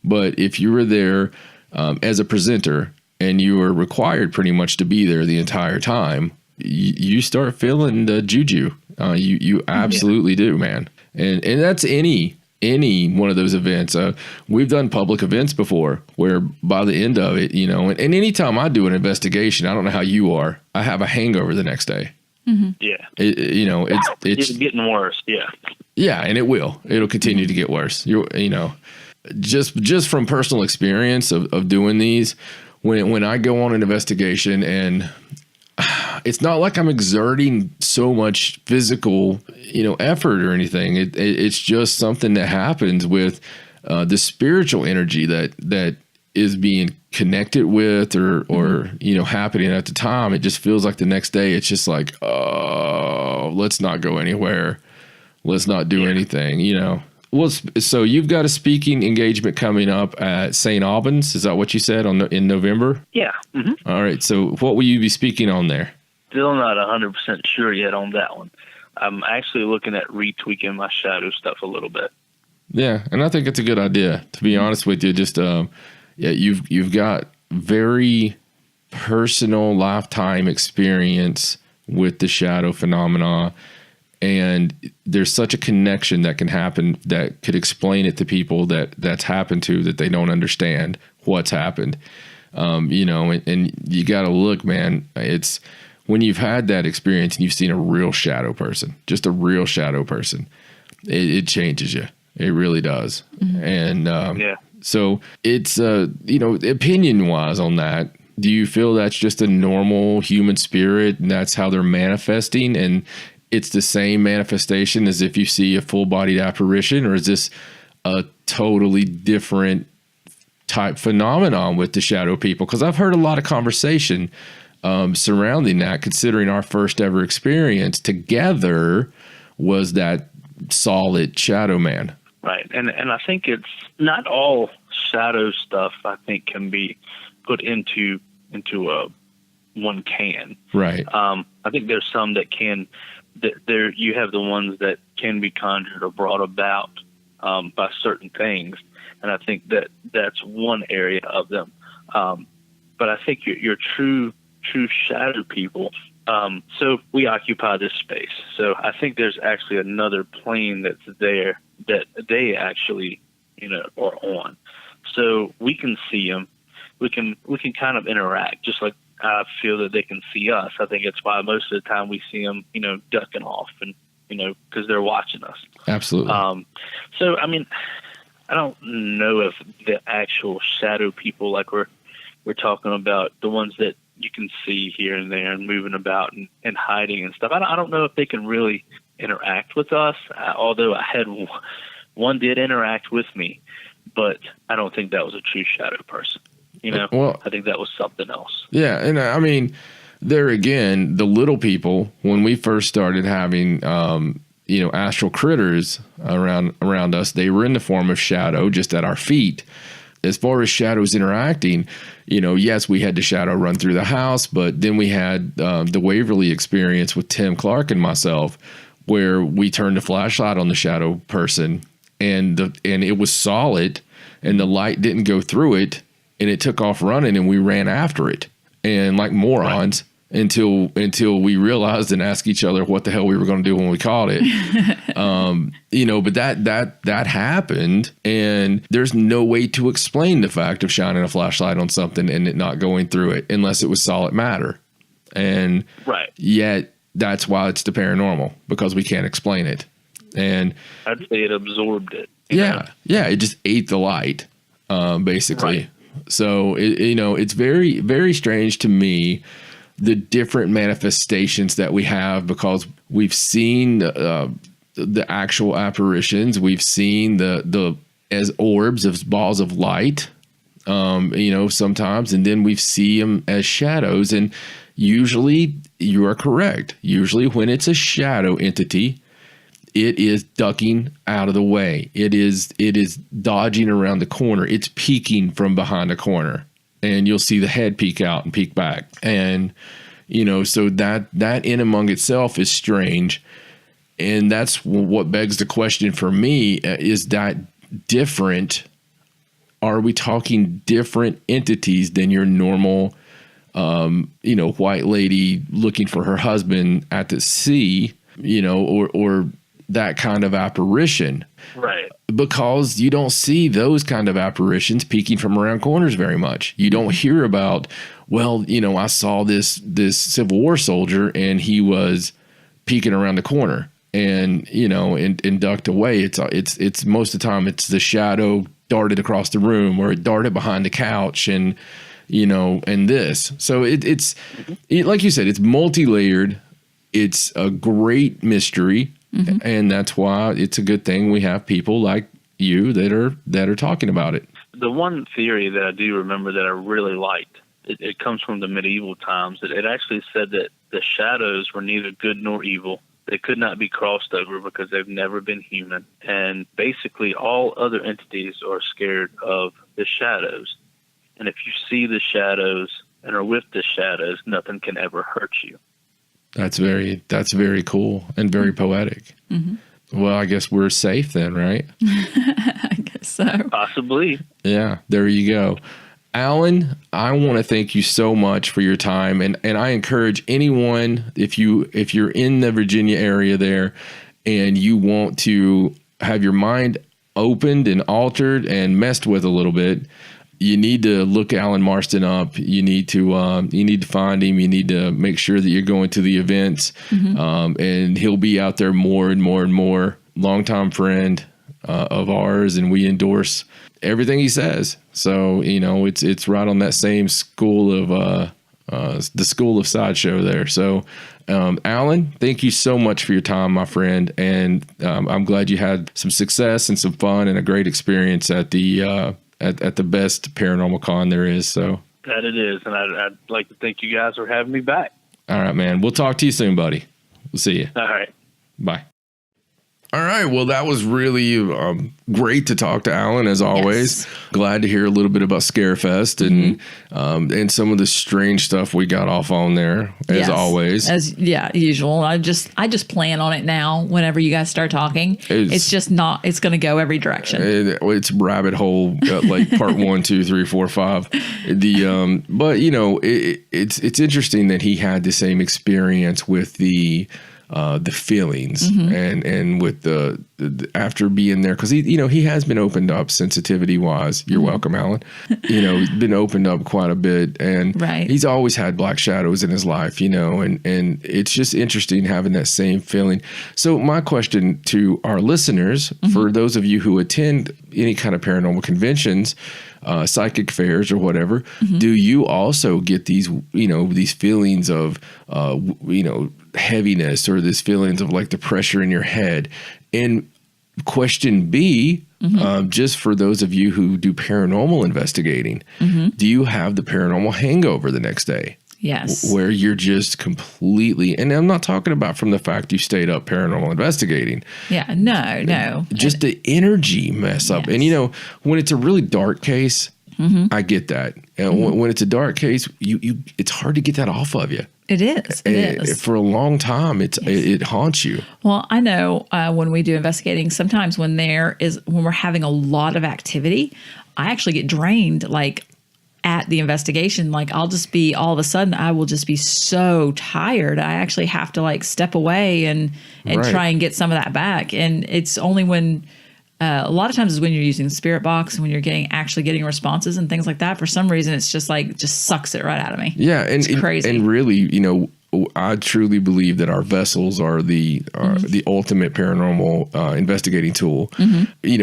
But if you were there as a presenter and you were required pretty much to be there the entire time, you start feeling the juju. You absolutely do, man. And that's any one of those events. We've done public events before where by the end of it, and anytime I do an investigation, I don't know how you are, I have a hangover the next day. Yeah. It's getting worse. Yeah. Yeah, and it'll continue to get worse. Just from personal experience of doing these, when I go on an investigation, and it's not like I'm exerting so much physical, effort or anything. It's just something that happens with the spiritual energy that is being connected with or happening at the time. It just feels like the next day it's just like, oh, let's not go anywhere. Let's not do anything, Well, so you've got a speaking engagement coming up at St. Albans. Is that what you said in November? Yeah. Mm-hmm. All right. So what will you be speaking on there? Still not 100% sure yet on that one. I'm actually looking at retweaking my shadow stuff a little bit. Yeah, and I think it's a good idea. To be honest with you, just you've got very personal lifetime experience with the shadow phenomena, and there's such a connection that can happen that could explain it to people that's happened to, that they don't understand what's happened. And you got to look, man. It's when you've had that experience and you've seen a real shadow person, just a real shadow person, it changes you. It really does. And so it's, opinion wise on that, do you feel that's just a normal human spirit and that's how they're manifesting, and it's the same manifestation as if you see a full bodied apparition, or is this a totally different type phenomenon with the shadow people? Because I've heard a lot of conversation surrounding that, considering our first ever experience together was that solid shadow man. Right. And I think it's not all shadow stuff, I think, can be put into a one can. Right. I think there's some that can, there you have the ones that can be conjured or brought about by certain things. And I think that's one area of them. But I think your true shadow people, so we occupy this space. So I think there's actually another plane that's there that they actually, are on. So we can see them. We can kind of interact, just like I feel that they can see us. I think it's why most of the time we see them, ducking off and, because they're watching us. Absolutely. So, I mean, I don't know if the actual shadow people, like we're talking about, the ones that you can see here and there and moving about and hiding and stuff. I don't know if they can really interact with us, although I had one did interact with me, but I don't think that was a true shadow person. Well, I think that was something else. Yeah, and I mean, there again, the little people, when we first started having, astral critters around us, they were in the form of shadow just at our feet. As far as shadows interacting, yes, we had the shadow run through the house, but then we had the Waverly experience with Tim Clark and myself, where we turned the flashlight on the shadow person, and it was solid, and the light didn't go through it, and it took off running, and we ran after it, and like morons. Right. Until we realized and asked each other what the hell we were going to do when we caught it. But that happened, and there's no way to explain the fact of shining a flashlight on something and it not going through it unless it was solid matter. And yet that's why it's the paranormal, because we can't explain it. And I'd say it absorbed it. Yeah. It just ate the light, basically. Right. So it's very, very strange to me, the different manifestations that we have, because we've seen the actual apparitions, we've seen the as orbs of balls of light, sometimes, and then we see them as shadows. And usually, you are correct. Usually, when it's a shadow entity, it is ducking out of the way. It is dodging around the corner. It's peeking from behind a corner. And you'll see the head peek out and peek back. And, so that in among itself is strange. And that's what begs the question for me, is that different? Are we talking different entities than your normal, white lady looking for her husband at the sea, or that kind of apparition? Right. Because you don't see those kind of apparitions peeking from around corners very much. You don't hear about, well, I saw this Civil War soldier and he was peeking around the corner and, and ducked away. It's most of the time it's the shadow darted across the room or it darted behind the couch and, and this. So it's like you said, it's multi-layered. It's a great mystery. And that's why it's a good thing we have people like you that are talking about it. The one theory that I do remember that I really liked, it comes from the medieval times. It actually said that the shadows were neither good nor evil. They could not be crossed over because they've never been human. And basically all other entities are scared of the shadows. And if you see the shadows and are with the shadows, nothing can ever hurt you. That's very cool and very poetic. Well, I guess we're safe then, right? I guess so. Possibly. Yeah, there you go. Allen, I want to thank you so much for your time. And I encourage anyone, if you're in the Virginia area there and you want to have your mind opened and altered and messed with a little bit, you need to look Allen Marston up. You need to find him. You need to make sure that you're going to the events, and he'll be out there more and more and more. Longtime friend of ours, and we endorse everything he says. So it's right on that same school of the school of sideshow there. So Allen, thank you so much for your time, my friend, and I'm glad you had some success and some fun and a great experience at the at the best paranormal con there is. So that it is. And I'd like to thank you guys for having me back. All right, man. We'll talk to you soon, buddy. We'll see you. All right. Bye. All right. Well, that was really great to talk to Allen, as always. Yes. Glad to hear a little bit about Scarefest and some of the strange stuff we got off on there, as always. As usual. I just plan on it now. Whenever you guys start talking, it's just not. It's going to go every direction. It's rabbit hole, like part 1, 2, 3, 4, 5. But it's interesting that he had the same experience with the feelings and with the after being there, because he has been opened up sensitivity wise. You're welcome, Allen. Been opened up quite a bit, and he's always had black shadows in his life. And it's just interesting having that same feeling. So my question to our listeners, for those of you who attend any kind of paranormal conventions, psychic fairs or whatever, do you also get these these feelings of heaviness, or this feelings of like the pressure in your head? And question B, just for those of you who do paranormal investigating, do you have the paranormal hangover the next day? Yes. Where you're just completely, and I'm not talking about from the fact you stayed up paranormal investigating. Yeah, no. Just the energy mess up. And when it's a really dark case, I get that. And when it's a dark case, it's hard to get that off of you. It is. For a long time, it haunts you. Well, I know when we do investigating, sometimes when we're having a lot of activity, I actually get drained, like at the investigation. Like all of a sudden, I will just be so tired. I actually have to like step away and try and get some of that back. And it's only when a lot of times is when you're using the spirit box and when you're actually getting responses and things like that. For some reason, it's just sucks it right out of me. Yeah, and it's crazy. And really, I truly believe that our vessels are the ultimate paranormal investigating tool.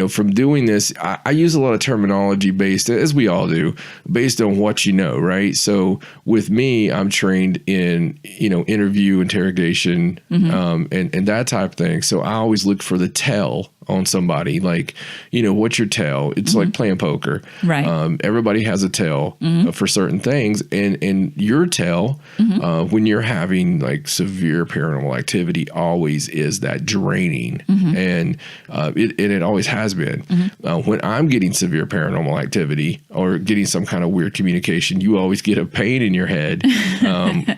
From doing this, I use a lot of terminology based, as we all do, based on what you know, right? So with me, I'm trained in interview, interrogation, and that type of thing. So I always look for the tell on somebody, like, what's your tell? It's like playing poker. Right. Everybody has a tell for certain things, and your tell when you're having like severe paranormal activity always is that draining, and it always has been. When I'm getting severe paranormal activity or getting some kind of weird communication, you always get a pain in your head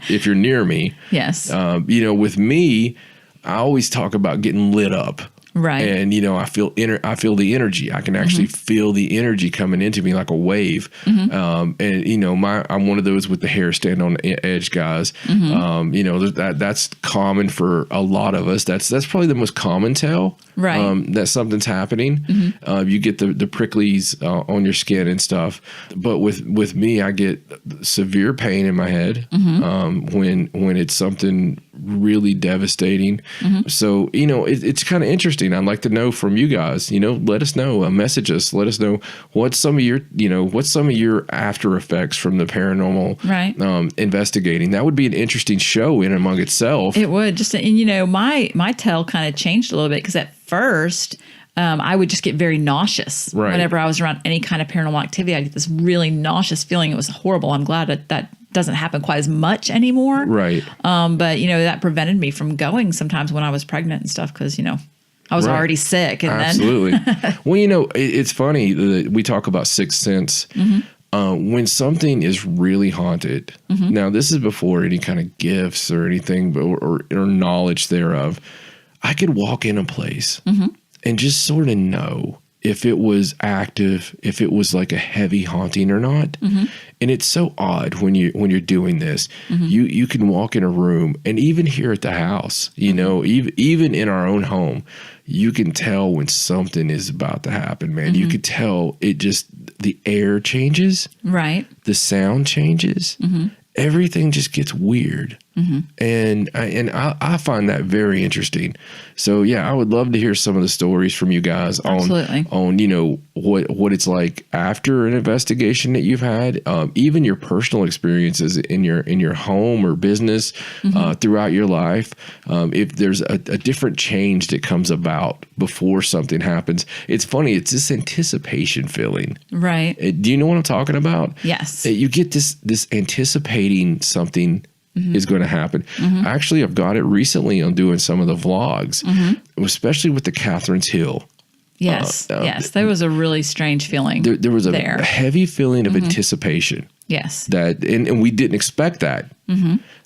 if you're near me. Yes. With me, I always talk about getting lit up. Right. And, I feel the energy. I can actually feel the energy coming into me like a wave. And, I'm one of those with the hair stand on edge guys. That's common for a lot of us. That's probably the most common tell. Right. That something's happening. You get the pricklies on your skin and stuff. But with me, I get severe pain in my head when it's something really devastating. So, it's kind of interesting. I'd like to know from you guys, let us know, message us, let us know what's some of your after effects from the paranormal investigating. That would be an interesting show in among itself. It would my tell kind of changed a little bit because at first I would just get very nauseous whenever I was around any kind of paranormal activity. I get this really nauseous feeling. It was horrible. I'm glad that doesn't happen quite as much anymore. Right. But that prevented me from going sometimes when I was pregnant and stuff because, I was already sick. And Absolutely. Well, it's funny that we talk about sixth sense. When something is really haunted, now this is before any kind of gifts or anything or knowledge thereof, I could walk in a place and just sort of know if it was active, if it was like a heavy haunting or not. And it's so odd when you're doing this. You can walk in a room, and even here at the house, even in our own home, you can tell when something is about to happen, man. You could tell the air changes. Right. The sound changes. Everything just gets weird. And I find that very interesting. So yeah, I would love to hear some of the stories from you guys on what it's like after an investigation that you've had, even your personal experiences in your home or business throughout your life. If there's a different change that comes about before something happens, it's funny. It's this anticipation feeling. Right. Do you know what I'm talking about? Yes. You get this anticipating something is going to happen. Actually, I've got it recently on doing some of the vlogs, especially with the Catherine's Hill. Yes. There was a really strange feeling. There was a heavy feeling of anticipation. Yes. And we didn't expect that.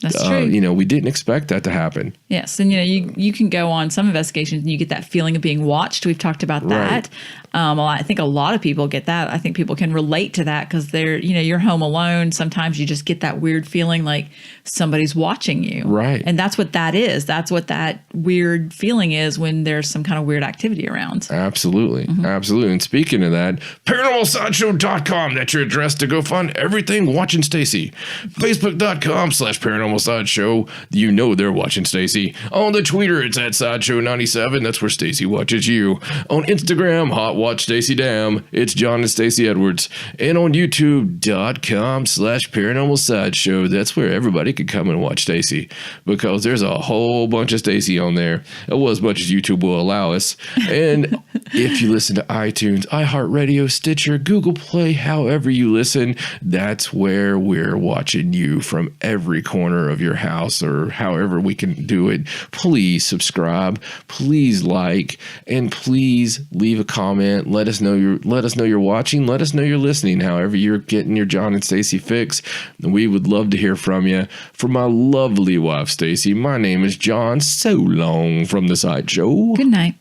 That's true. We didn't expect that to happen. Yes. And, you can go on some investigations and you get that feeling of being watched. We've talked about that. I think a lot of people get that. I think people can relate to that because you're home alone. Sometimes you just get that weird feeling like somebody's watching you. Right. And that's what that is. That's what that weird feeling is when there's some kind of weird activity around. Absolutely. Absolutely. And speaking of that, ParanormalSideshow.com. That's your address to go find everything watching Stacey. Facebook.com/ParanormalSideshow. They're watching Stacey. On the Twitter, it's at Sideshow97. That's where Stacey watches you. On Instagram, Hot Watch Stacey Dam. It's John and Stacey Edwards. And on YouTube.com/ParanormalSideshow. That's where everybody could come and watch Stacey because there's a whole bunch of Stacey on there. Well, as much as YouTube will allow us. And if you listen to iTunes, iHeartRadio, Stitcher, Google Play, however you listen, that's where we're watching you from every corner of your house or however we can do it. Please subscribe, please like, and please leave a comment. Let us know you're watching. Let us know you're listening. However you're getting your John and Stacey fix, we would love to hear from you. For my lovely wife Stacey, my name is John. So long from the Sideshow. Good night.